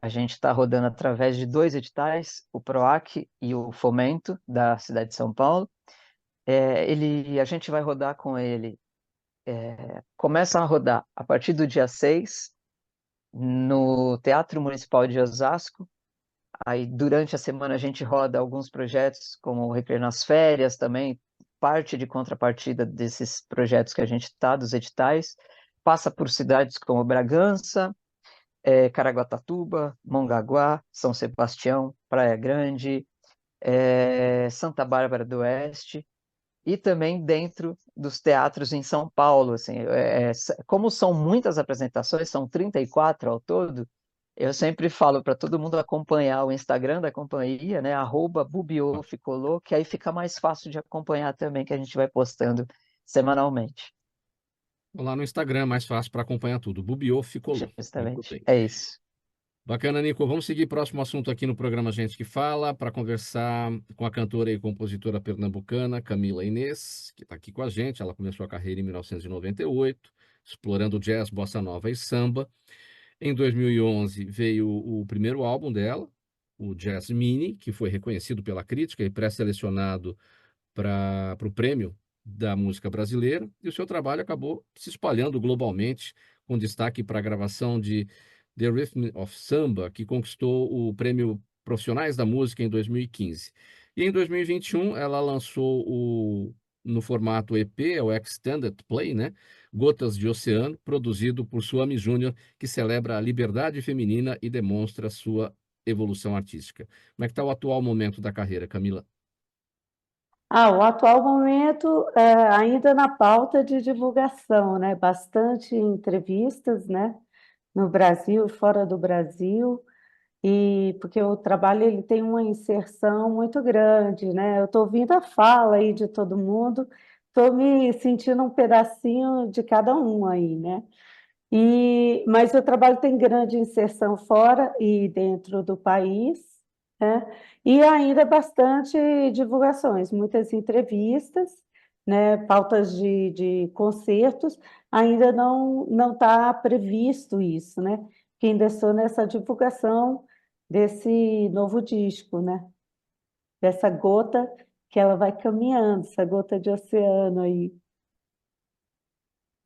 A gente está rodando através de 2 editais, o PROAC e o Fomento, da cidade de São Paulo. A gente vai rodar com ele, começa a rodar a partir do dia 6, no Teatro Municipal de Osasco. Aí, durante a semana, a gente roda alguns projetos, como o Recreio nas Férias também, parte de contrapartida desses projetos que a gente está, dos editais. Passa por cidades como Bragança, Caraguatatuba, Mongaguá, São Sebastião, Praia Grande, Santa Bárbara do Oeste, e também dentro dos teatros em São Paulo. Assim, como são muitas apresentações, são 34 ao todo, eu sempre falo para todo mundo acompanhar o Instagram da companhia, né, @bubioficolô, que aí fica mais fácil de acompanhar também, que a gente vai postando semanalmente. Lá no Instagram é mais fácil para acompanhar tudo. Bubiô Ficolô. Muito Justamente, bem. é isso. Bacana, Nico. Vamos seguir próximo assunto aqui no programa Gente que Fala, para conversar com a cantora e compositora pernambucana Camila Inês, que está aqui com a gente. Ela começou a carreira em 1998, explorando jazz, bossa nova e samba. Em 2011 veio o primeiro álbum dela, o Jazz Mini, que foi reconhecido pela crítica e pré-selecionado para o prêmio da música brasileira, e o seu trabalho acabou se espalhando globalmente, com destaque para a gravação de The Rhythm of Samba, que conquistou o prêmio Profissionais da Música em 2015. E em 2021 ela lançou no formato EP, o Extended Play, né? Gotas de Oceano, produzido por Suami Júnior, que celebra a liberdade feminina e demonstra sua evolução artística. Como é que está o atual momento da carreira, Camila? O atual momento ainda na pauta de divulgação, né? Bastante entrevistas, né? No Brasil e fora do Brasil, e porque o trabalho ele tem uma inserção muito grande, né? Eu estou ouvindo a fala aí de todo mundo, estou me sentindo um pedacinho de cada um aí, né? Mas o trabalho tem grande inserção fora e dentro do país, né? E ainda bastante divulgações, muitas entrevistas, né? Pautas de concertos, ainda não está previsto isso, né? Que ainda estou nessa divulgação desse novo disco, né? Dessa gota que ela vai caminhando, essa gota de oceano aí.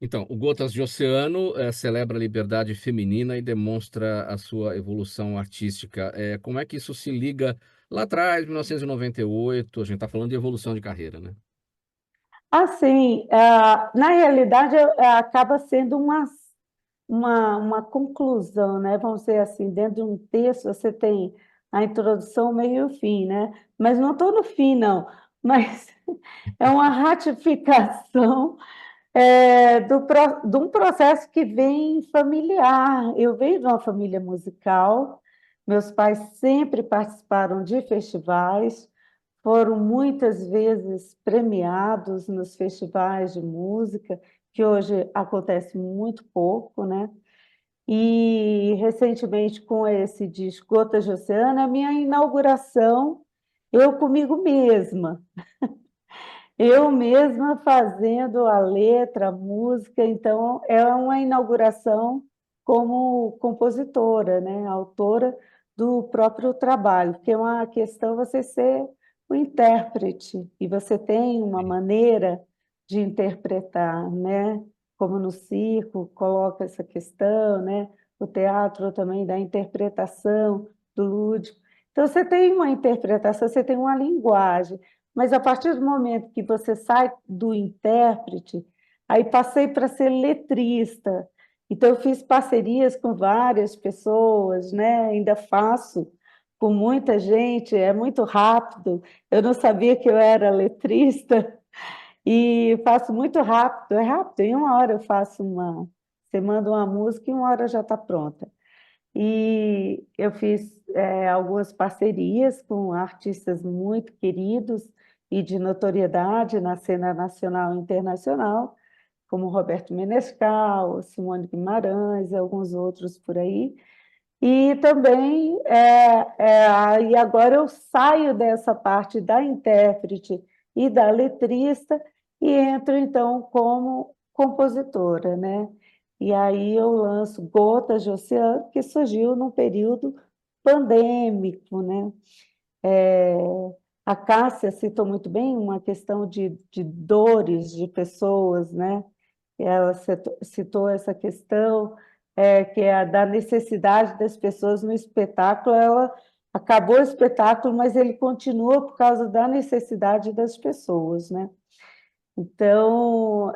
Então, o Gotas de Oceano celebra a liberdade feminina e demonstra a sua evolução artística. Como é que isso se liga lá atrás, 1998? A gente está falando de evolução de carreira, né? Assim, na realidade, acaba sendo uma conclusão, né? Vamos dizer assim, dentro de um texto você tem a introdução, o meio e o fim, né? Mas não estou no fim, não. Mas é uma ratificação de um processo que vem familiar. Eu venho de uma família musical, meus pais sempre participaram de festivais, foram muitas vezes premiados nos festivais de música, que hoje acontece muito pouco, né? E recentemente, com esse disco Gotas de Oceano, a minha inauguração, eu comigo mesma. Eu mesma fazendo a letra, a música, então é uma inauguração como compositora, né? Autora do próprio trabalho, porque é uma questão você ser o intérprete, e você tem uma maneira de interpretar, né? Como no circo coloca essa questão, né? O teatro também da interpretação, do lúdico. Então você tem uma interpretação, você tem uma linguagem. Mas a partir do momento que você sai do intérprete, aí passei para ser letrista. Então, eu fiz parcerias com várias pessoas, né? Ainda faço com muita gente, é muito rápido. Eu não sabia que eu era letrista e faço muito rápido, é rápido. Em uma hora eu faço você manda uma música e em uma hora já está pronta. E eu fiz algumas parcerias com artistas muito queridos e de notoriedade na cena nacional e internacional, como Roberto Menescal, Simone Guimarães e alguns outros por aí. E também, e agora eu saio dessa parte da intérprete e da letrista e entro, então, como compositora, né? E aí eu lanço Gotas de Oceano, que surgiu num período pandêmico, né? A Cássia citou muito bem uma questão de dores de pessoas, né? Ela citou essa questão, que é a da necessidade das pessoas no espetáculo. Ela acabou o espetáculo, mas ele continua por causa da necessidade das pessoas, né? Então,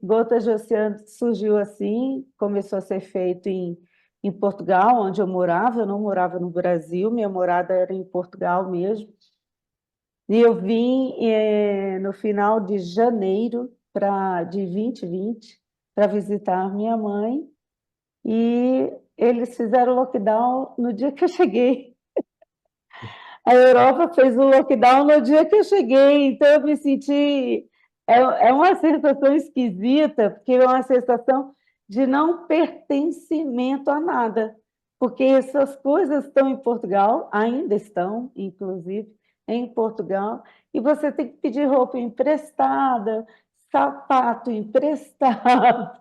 Gotas de Oceano surgiu assim, começou a ser feito em Portugal, onde eu morava. Eu não morava no Brasil, minha morada era em Portugal mesmo. E eu vim no final de janeiro de 2020 para visitar minha mãe, e eles fizeram lockdown no dia que eu cheguei. A Europa fez o lockdown no dia que eu cheguei, então eu me senti... É uma sensação esquisita, porque é uma sensação de não pertencimento a nada, porque essas coisas estão em Portugal, ainda estão, inclusive, em Portugal, e você tem que pedir roupa emprestada, sapato emprestado,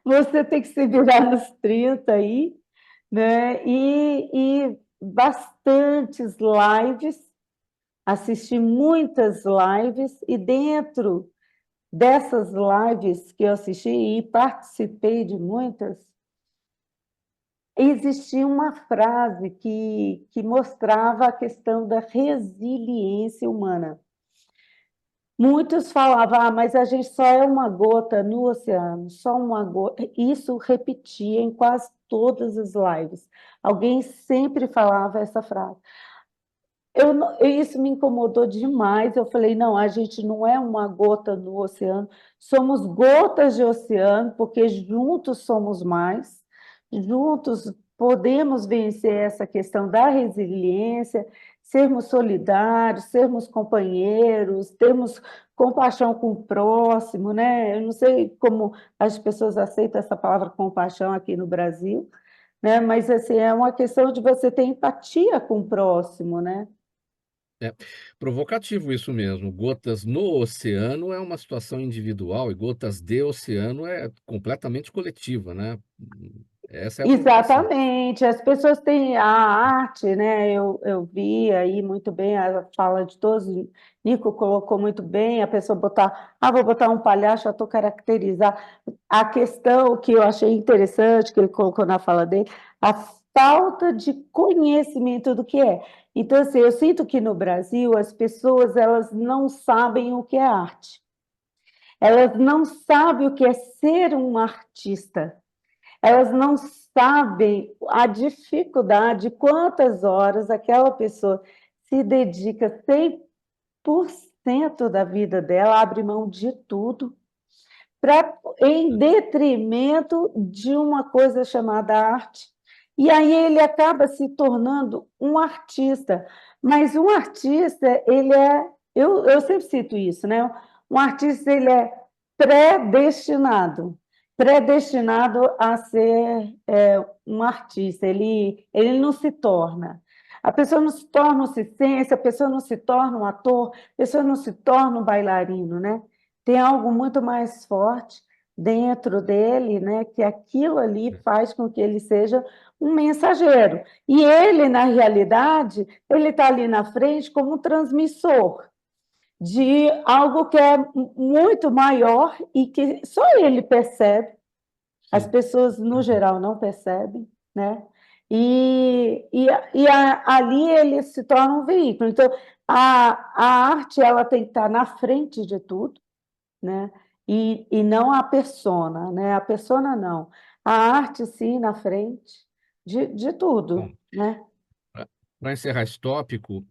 você tem que se virar nos 30 aí, né? E bastantes lives, assisti muitas lives, e dentro dessas lives que eu assisti e participei de muitas, existia uma frase que mostrava a questão da resiliência humana. Muitos falavam, mas a gente só é uma gota no oceano, só uma gota. Isso repetia em quase todas as lives. Alguém sempre falava essa frase. Isso me incomodou demais. Eu falei, não, a gente não é uma gota no oceano, somos gotas de oceano, porque juntos somos mais, juntos podemos vencer essa questão da resiliência, sermos solidários, sermos companheiros, termos compaixão com o próximo, né? Eu não sei como as pessoas aceitam essa palavra compaixão aqui no Brasil, né? Mas assim, é uma questão de você ter empatia com o próximo, né? É provocativo isso mesmo. Gotas no oceano é uma situação individual e gotas de oceano é completamente coletiva, né? Essa é a provocação. Exatamente, as pessoas têm a arte, né? Eu vi aí muito bem a fala de todos, o Nico colocou muito bem, a pessoa botar, vou botar um palhaço, já estou caracterizar. A questão que eu achei interessante, que ele colocou na fala dele, a falta de conhecimento do que é. Então, assim, eu sinto que no Brasil as pessoas elas não sabem o que é arte, elas não sabem o que é ser um artista. Elas não sabem a dificuldade, quantas horas aquela pessoa se dedica 100% da vida dela, abre mão de tudo, em detrimento de uma coisa chamada arte. E aí ele acaba se tornando um artista. Mas um artista, eu sempre cito isso, né? Um artista, ele é predestinado, predestinado a ser um artista. Ele não se torna. A pessoa não se torna um circense, a pessoa não se torna um ator, a pessoa não se torna um bailarino, né? Tem algo muito mais forte dentro dele, né? Que aquilo ali faz com que ele seja um mensageiro. E ele, na realidade, ele está ali na frente como um transmissor de algo que é muito maior e que só ele percebe, as pessoas, no geral, não percebem, né? Ali ele se torna um veículo. Então, a arte ela tem que estar na frente de tudo, né? E não a persona, né? A persona não. A arte, sim, na frente de tudo, Bom, né? para encerrar esse tópico,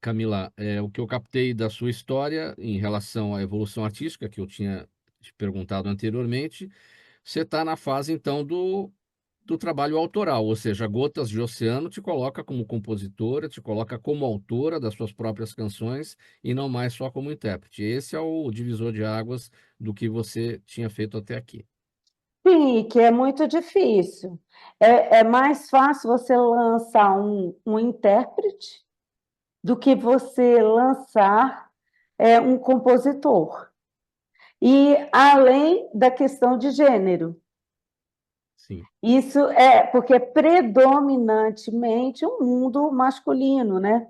Camila, o que eu captei da sua história em relação à evolução artística, que eu tinha te perguntado anteriormente, você está na fase, então, do trabalho autoral, ou seja, Gotas de Oceano te coloca como compositora, te coloca como autora das suas próprias canções e não mais só como intérprete. Esse é o divisor de águas do que você tinha feito até aqui. Sim, que é muito difícil. É mais fácil você lançar um intérprete do que você lançar um compositor. e além da questão de gênero. Sim. Isso é porque é predominantemente um mundo masculino, né?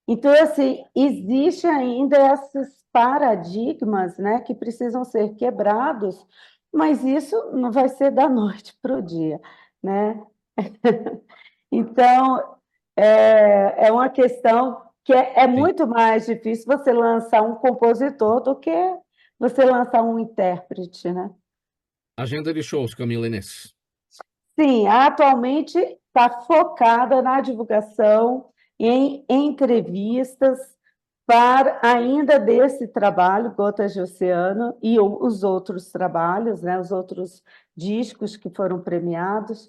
Então, assim, existe ainda esses paradigmas, né, que precisam ser quebrados, mas isso não vai ser da noite para o dia, né? Então, é uma questão que é Sim. muito mais difícil você lançar um compositor do que você lançar um intérprete, né? Agenda de shows, Camila Inês. Sim, atualmente está focada na divulgação, em entrevistas, para ainda desse trabalho, Gotas de Oceano, e os outros trabalhos, né, os outros discos que foram premiados,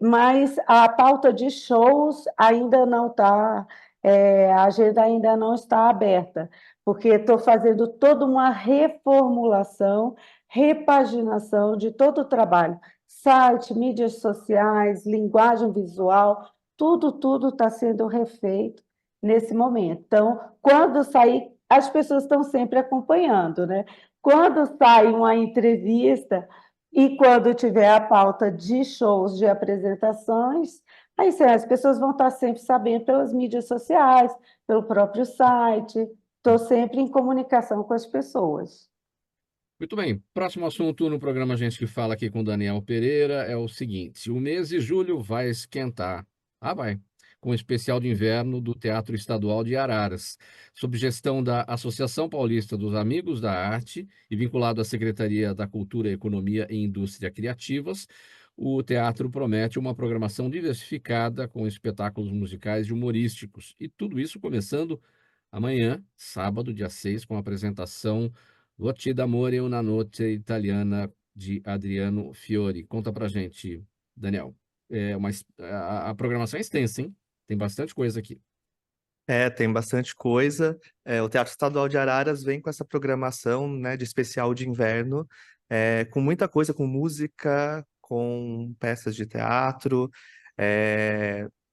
mas a pauta de shows ainda não está, a agenda ainda não está aberta, porque estou fazendo toda uma reformulação, repaginação de todo o trabalho, site, mídias sociais, linguagem visual, tudo está sendo refeito nesse momento. Então, quando sair, as pessoas estão sempre acompanhando, né? Quando sai uma entrevista e quando tiver a pauta de shows, de apresentações, aí sim, as pessoas vão estar sempre sabendo pelas mídias sociais, pelo próprio site. Estou sempre em comunicação com as pessoas. Muito bem, próximo assunto no programa Gente que Fala aqui com Daniel Pereira é o seguinte: o mês de julho vai esquentar. Ah, vai. Com o especial de inverno do Teatro Estadual de Araras, sob gestão da Associação Paulista dos Amigos da Arte e vinculado à Secretaria da Cultura, Economia e Indústria Criativas. O teatro promete uma programação diversificada com espetáculos musicais e humorísticos, e tudo isso começando amanhã, sábado, dia 6, com a apresentação Voci d'amore una notte italiana de Adriano Fiori. Conta pra gente, Daniel. A programação é extensa, hein? Tem bastante coisa aqui. Tem bastante coisa. O Teatro Estadual de Araras vem com essa programação, né, de especial de inverno, com muita coisa, com música, com peças de teatro,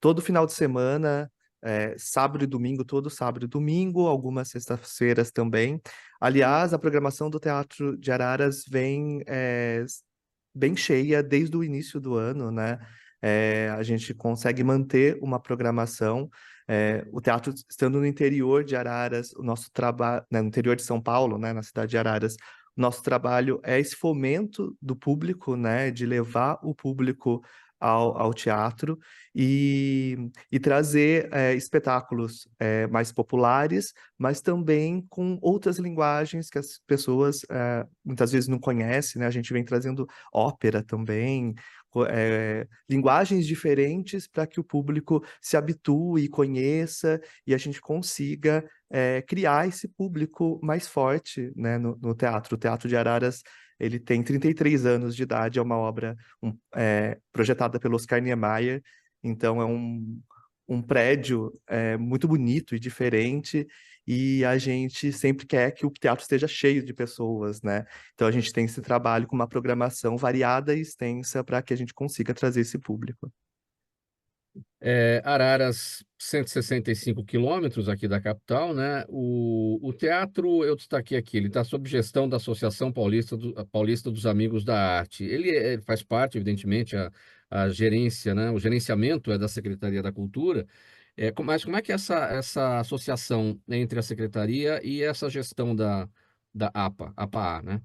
todo final de semana, sábado e domingo, todo sábado e domingo, algumas sextas-feiras também. Aliás, a programação do Teatro de Araras vem bem cheia desde o início do ano, né? A gente consegue manter uma programação. O teatro estando no interior de Araras, o nosso trabalho, né, no interior de São Paulo, né, na cidade de Araras, o nosso trabalho é esse fomento do público, né, de levar o público ao teatro e trazer espetáculos mais populares, mas também com outras linguagens que as pessoas muitas vezes não conhecem, né? A gente vem trazendo ópera também, linguagens diferentes para que o público se habitue e conheça e a gente consiga criar esse público mais forte, né, no teatro. O Teatro de Araras, ele tem 33 anos de idade, é uma obra projetada pelo Oscar Niemeyer, então é um prédio muito bonito e diferente, e a gente sempre quer que o teatro esteja cheio de pessoas, né? Então a gente tem esse trabalho com uma programação variada e extensa para que a gente consiga trazer esse público. Araras, 165 quilômetros aqui da capital, né? O teatro, eu destaquei aqui, ele está sob gestão da Associação Paulista dos Amigos da Arte. Ele faz parte, evidentemente, a gerência, né? O gerenciamento é da Secretaria da Cultura. Mas como é que é essa associação entre a Secretaria e essa gestão da APA, né?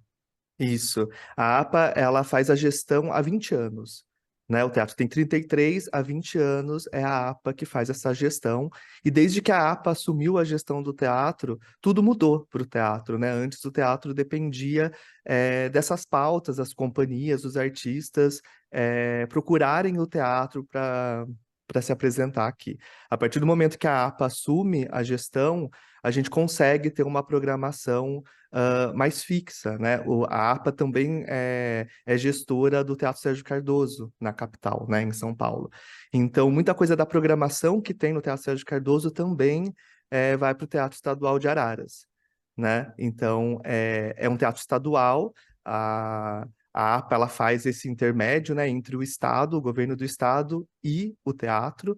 Isso. A APA, ela faz a gestão há 20 anos, né? O teatro tem 33, há 20 anos é a APA que faz essa gestão. E desde que a APA assumiu a gestão do teatro, tudo mudou para o teatro, né? Antes o teatro dependia dessas pautas, as companhias, os artistas procurarem o teatro para se apresentar aqui. A partir do momento que a APA assume a gestão, a gente consegue ter uma programação mais fixa, né? A APA também é gestora do Teatro Sérgio Cardoso, na capital, né? Em São Paulo. Então, muita coisa da programação que tem no Teatro Sérgio Cardoso também vai para o Teatro Estadual de Araras, né? Então, é um teatro estadual, a APA ela faz esse intermédio, né, entre o Estado, o governo do Estado e o teatro,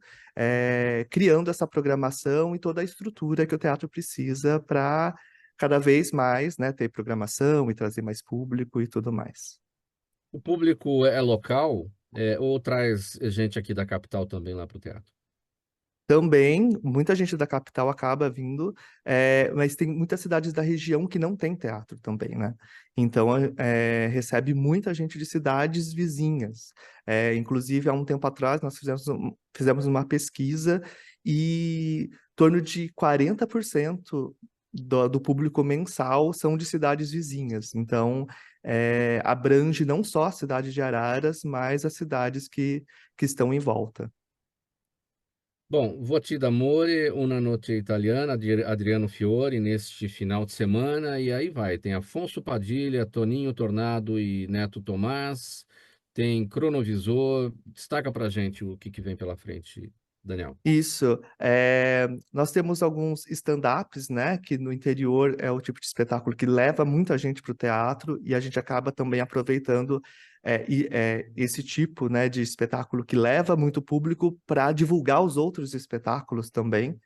criando essa programação e toda a estrutura que o teatro precisa para cada vez mais, né, ter programação e trazer mais público e tudo mais. O público é local, ou traz gente aqui da capital também lá para o teatro? Também, muita gente da capital acaba vindo, mas tem muitas cidades da região que não tem teatro também, né? Então, recebe muita gente de cidades vizinhas. Inclusive, há um tempo atrás, nós fizemos uma pesquisa e em torno de 40% do público mensal são de cidades vizinhas. Então, abrange não só a cidade de Araras, mas as cidades que estão em volta. Bom, Voti d'Amore, Una Notte Italiana, de Adriano Fiore, neste final de semana, e aí vai. Tem Afonso Padilha, Toninho Tornado e Neto Tomás, tem Cronovisor. Destaca pra gente o que vem pela frente, Daniel. Isso. Nós temos alguns stand-ups, né? Que no interior é o tipo de espetáculo que leva muita gente para o teatro e a gente acaba também aproveitando esse tipo, né, de espetáculo que leva muito público para divulgar os outros espetáculos também,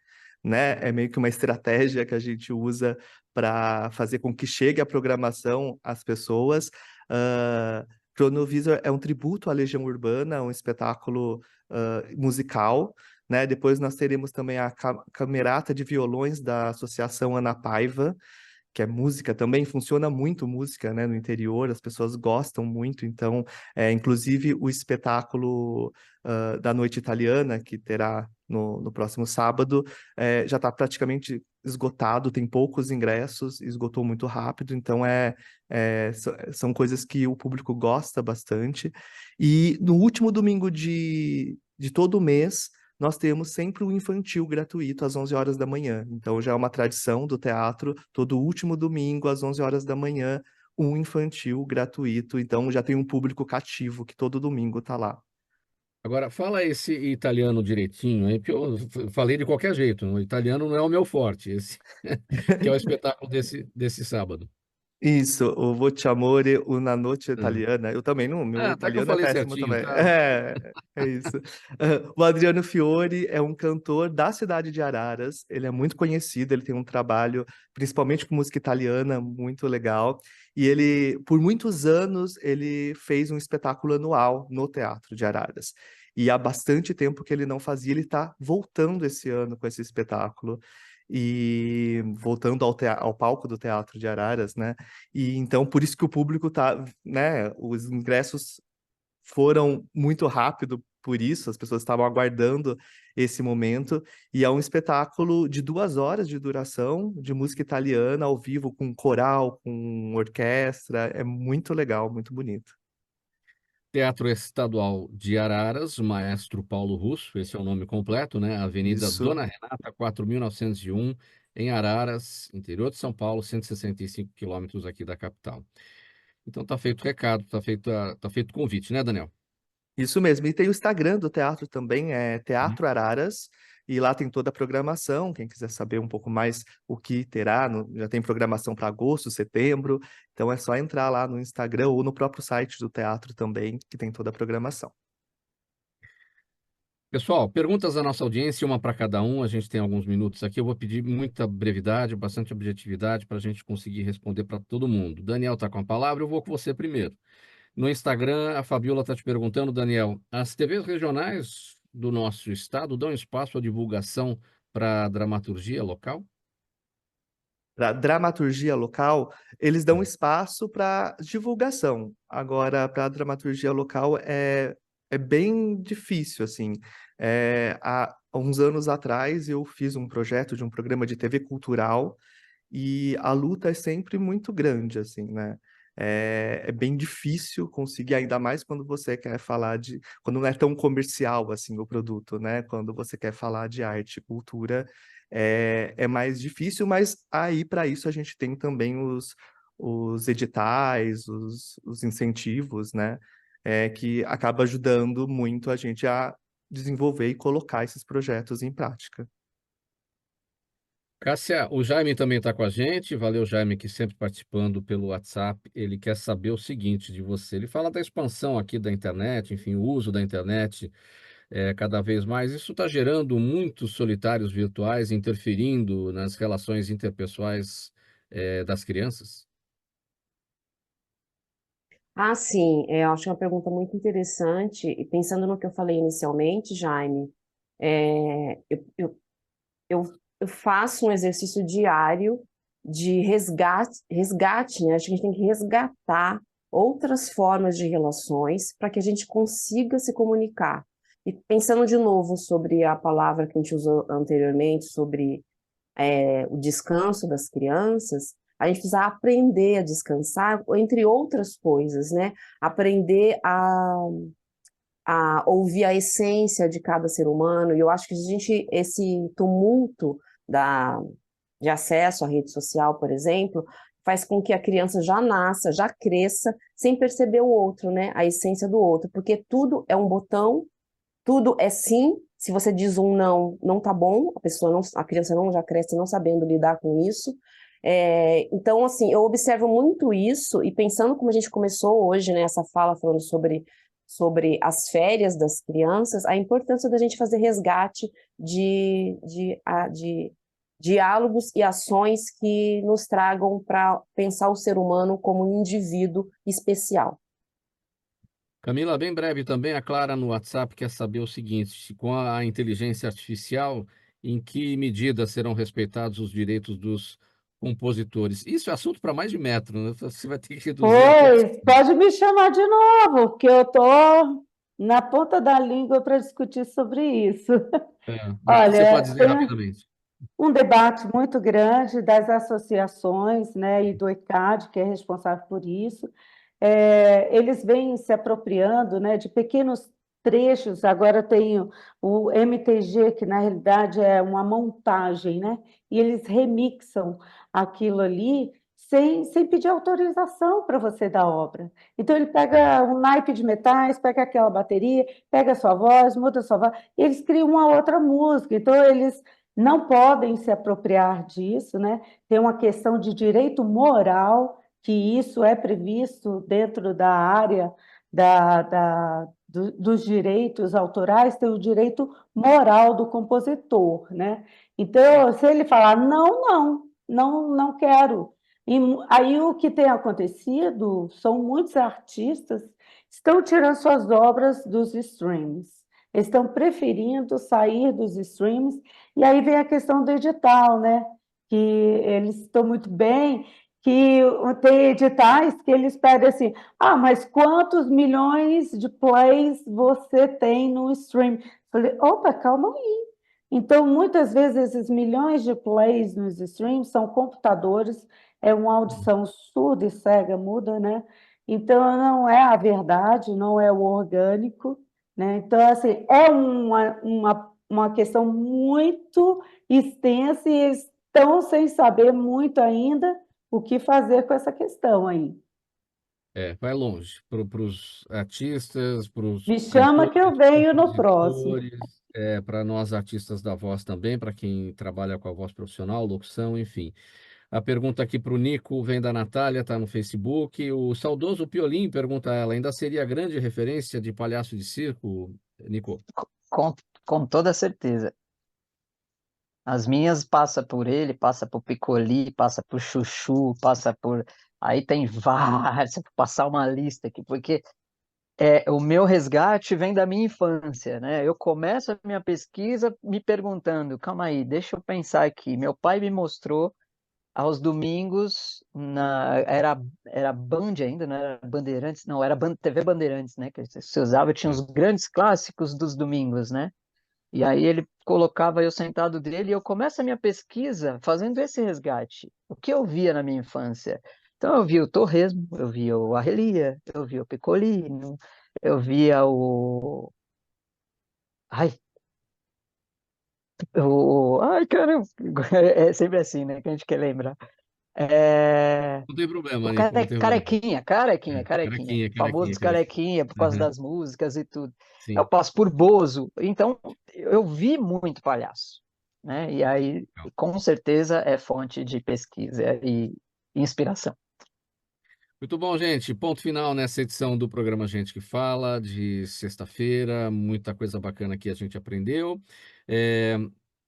né? É meio que uma estratégia que a gente usa para fazer com que chegue a programação às pessoas. Chronovisor é um tributo à Legião Urbana, um espetáculo musical, né? Depois nós teremos também a Camerata de Violões da Associação Ana Paiva, que é música também, funciona muito música, né, no interior, as pessoas gostam muito, então, inclusive o espetáculo da Noite Italiana, que terá no próximo sábado, já está praticamente esgotado, tem poucos ingressos, esgotou muito rápido, então são coisas que o público gosta bastante. E no último domingo de todo mês, nós temos sempre um infantil gratuito às 11 horas da manhã. Então já é uma tradição do teatro, todo último domingo às 11 horas da manhã, um infantil gratuito. Então já tem um público cativo que todo domingo está lá. Agora, fala esse italiano direitinho, hein? Porque eu falei de qualquer jeito, o italiano não é o meu forte, esse que é o espetáculo desse sábado. Isso, o Voci Amore, Una Notte Ah, Italiana. Eu também não, meu até que eu italiano é falei péssimo certinho, também. tá? É isso. O Adriano Fiore é um cantor da cidade de Araras. Ele é muito conhecido, ele tem um trabalho, principalmente com música italiana, muito legal. E ele, por muitos anos, ele fez um espetáculo anual no Teatro de Araras. E há bastante tempo que ele não fazia, ele está voltando esse ano com esse espetáculo. E voltando ao palco do Teatro de Araras, né? E então, por isso que o público tá, né? Os ingressos foram muito rápido por isso, as pessoas estavam aguardando esse momento. E é um espetáculo de 2 horas de duração, de música italiana, ao vivo, com coral, com orquestra. É muito legal, muito bonito. Teatro Estadual de Araras, Maestro Paulo Russo, esse é o nome completo, né? Avenida Isso. Dona Renata, 4.901, em Araras, interior de São Paulo, 165 quilômetros aqui da capital. Então tá feito o recado, tá feito o convite, né, Daniel? Isso mesmo. E tem o Instagram do teatro também, é Uhum. Teatro Araras, e lá tem toda a programação. Quem quiser saber um pouco mais o que terá, já tem programação para agosto, setembro. Então é só entrar lá no Instagram ou no próprio site do teatro também, que tem toda a programação. Pessoal, perguntas da nossa audiência, uma para cada um. A gente tem alguns minutos aqui. Eu vou pedir muita brevidade, bastante objetividade para a gente conseguir responder para todo mundo. Daniel está com a palavra, eu vou com você primeiro. No Instagram, a Fabiola está te perguntando, Daniel, as TVs regionais do nosso estado dão espaço à divulgação para dramaturgia local? Para dramaturgia local, eles dão espaço para divulgação. Agora, para dramaturgia local é bem difícil, assim. Há uns anos atrás, eu fiz um projeto de um programa de TV cultural e a luta é sempre muito grande, assim, né? É bem difícil conseguir, ainda mais quando você quer falar quando não é tão comercial, assim, o produto, né? Quando você quer falar de arte, cultura, é mais difícil, mas aí, para isso, a gente tem também os editais, os incentivos, né? Que acaba ajudando muito a gente a desenvolver e colocar esses projetos em prática. Cássia, o Jaime também está com a gente. Valeu, Jaime, que sempre participando pelo WhatsApp. Ele quer saber o seguinte de você. Ele fala da expansão aqui da internet, enfim, o uso da internet cada vez mais. Isso está gerando muitos solitários virtuais, interferindo nas relações interpessoais das crianças? Ah, sim, eu acho que é uma pergunta muito interessante, e pensando no que eu falei inicialmente, Jaime, é, eu, eu, eu, eu faço um exercício diário de resgate, né? Acho que a gente tem que resgatar outras formas de relações para que a gente consiga se comunicar. E pensando de novo sobre a palavra que a gente usou anteriormente, sobre o descanso das crianças, a gente precisa aprender a descansar, entre outras coisas, né? Aprender a ouvir a essência de cada ser humano. E eu acho que esse tumulto de acesso à rede social, por exemplo, faz com que a criança já nasça, já cresça, sem perceber o outro, né? A essência do outro, porque tudo é um botão, tudo é sim. Se você diz um não, não tá bom, a criança não já cresce não sabendo lidar com isso. Então, assim, eu observo muito isso e pensando como a gente começou hoje, né, essa fala falando sobre as férias das crianças, a importância da gente fazer resgate de diálogos e ações que nos tragam para pensar o ser humano como um indivíduo especial. Camila, bem breve também, a Clara no WhatsApp quer saber o seguinte: com a inteligência artificial, em que medida serão respeitados os direitos dos compositores? Isso é assunto para mais de metro, né? Você vai ter que reduzir aqui. Pois, pode me chamar de novo, porque eu estou na ponta da língua para discutir sobre isso. Mas o que você pode Olha, dizer tem rapidamente? um debate muito grande das associações, né, e do ECAD, que é responsável por isso. Eles vêm se apropriando, né, de pequenos trechos. Agora tem o MTG, que na realidade é uma montagem, né, e eles remixam aquilo ali sem pedir autorização para você da obra. Então, ele pega um naipe de metais, pega aquela bateria, pega a sua voz, muda a sua voz, e eles criam uma outra música. Então, eles não podem se apropriar disso, né? Tem uma questão de direito moral, que isso é previsto dentro da área dos direitos autorais, tem o direito moral do compositor, né? Então, se ele falar não quero. E aí o que tem acontecido são muitos artistas estão tirando suas obras dos streams, estão preferindo sair dos streams, e aí vem a questão do edital, né? Que eles estão muito bem, que tem editais que eles pedem assim, mas quantos milhões de plays você tem no stream? Falei, opa, calma aí. Então, muitas vezes, esses milhões de plays nos streams são computadores, é uma audição surda e cega, muda, né? Então, não é a verdade, não é o orgânico, né? Então, assim, é uma questão muito extensa e eles estão sem saber muito ainda o que fazer com essa questão aí. Vai longe. Para os artistas, para os Me chama que eu cantores, venho no próximo. compositores, para nós artistas da voz também, para quem trabalha com a voz profissional, locução, enfim. A pergunta aqui para o Nico vem da Natália, está no Facebook. O saudoso Piolim pergunta a ela: ainda seria grande referência de palhaço de circo, Nico? Com, com toda certeza. As minhas passa por ele, passa por Piccoli, passa por Chuchu, passa por. Aí tem vários, se eu passar uma lista aqui, porque o meu resgate vem da minha infância, né? Eu começo a minha pesquisa me perguntando, calma aí, deixa eu pensar aqui. Meu pai me mostrou aos domingos era Band ainda, não era Bandeirantes, não, era TV Bandeirantes, né? Que se usava, tinha os grandes clássicos dos domingos, né? E aí ele colocava eu sentado dele e eu começo a minha pesquisa fazendo esse resgate. O que eu via na minha infância? Então eu via o Torresmo, eu via o Arrelia, eu via o Pecolino, eu via o... Ai, Ai, caramba! É sempre assim, né? Que a gente quer lembrar. Não tem problema, O Nico, não tem problema. carequinha. Carequinha, Famoso carequinha. carequinha por causa Uhum, das músicas e tudo. Eu sim. passo por Bozo. Então, eu vi muito palhaço, né? E aí, com certeza, é fonte de pesquisa e inspiração. Muito bom, gente. Ponto final nessa edição do programa Gente que Fala, de sexta-feira. Muita coisa bacana que a gente aprendeu. É,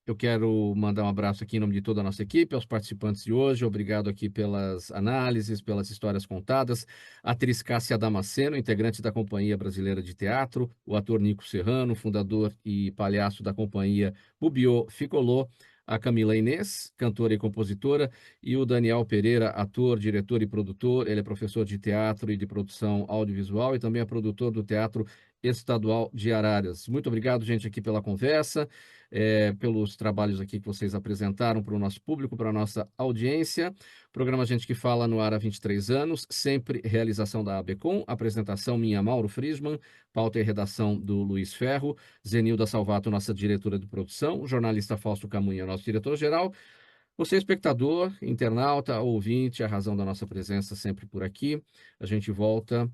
Eu quero mandar um abraço aqui em nome de toda a nossa equipe, aos participantes de hoje. Obrigado aqui pelas análises, pelas histórias contadas. A atriz Cássia Damasceno, integrante da Companhia Brasileira de Teatro, o ator Nico Serrano, fundador e palhaço da companhia Bubiô Ficolô, a Camila Inês, cantora e compositora, e o Daniel Pereira, ator, diretor e produtor. Ele é professor de teatro e de produção audiovisual e também é produtor do Teatro Estadual de Araras. Muito obrigado, gente, aqui pela conversa, pelos trabalhos aqui que vocês apresentaram para o nosso público, para a nossa audiência. Programa Gente que Fala no ar há 23 anos, sempre realização da ABCom, apresentação minha, Mauro Friesman, pauta e redação do Luiz Ferro, Zenilda Salvato, nossa diretora de produção, jornalista Fausto Camunha, nosso diretor-geral. Você, espectador, internauta, ouvinte, a razão da nossa presença sempre por aqui. A gente volta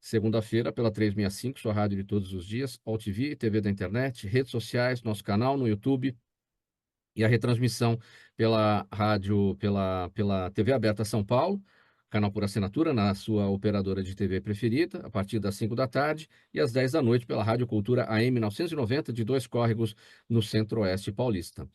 segunda-feira pela 365, sua rádio de todos os dias, All TV, TV da internet, redes sociais, nosso canal no YouTube e a retransmissão pela rádio, pela TV Aberta São Paulo, canal por assinatura na sua operadora de TV preferida, a partir das 5 da tarde e às 10 da noite pela Rádio Cultura AM 990 de Dois Córregos, no Centro-Oeste paulista.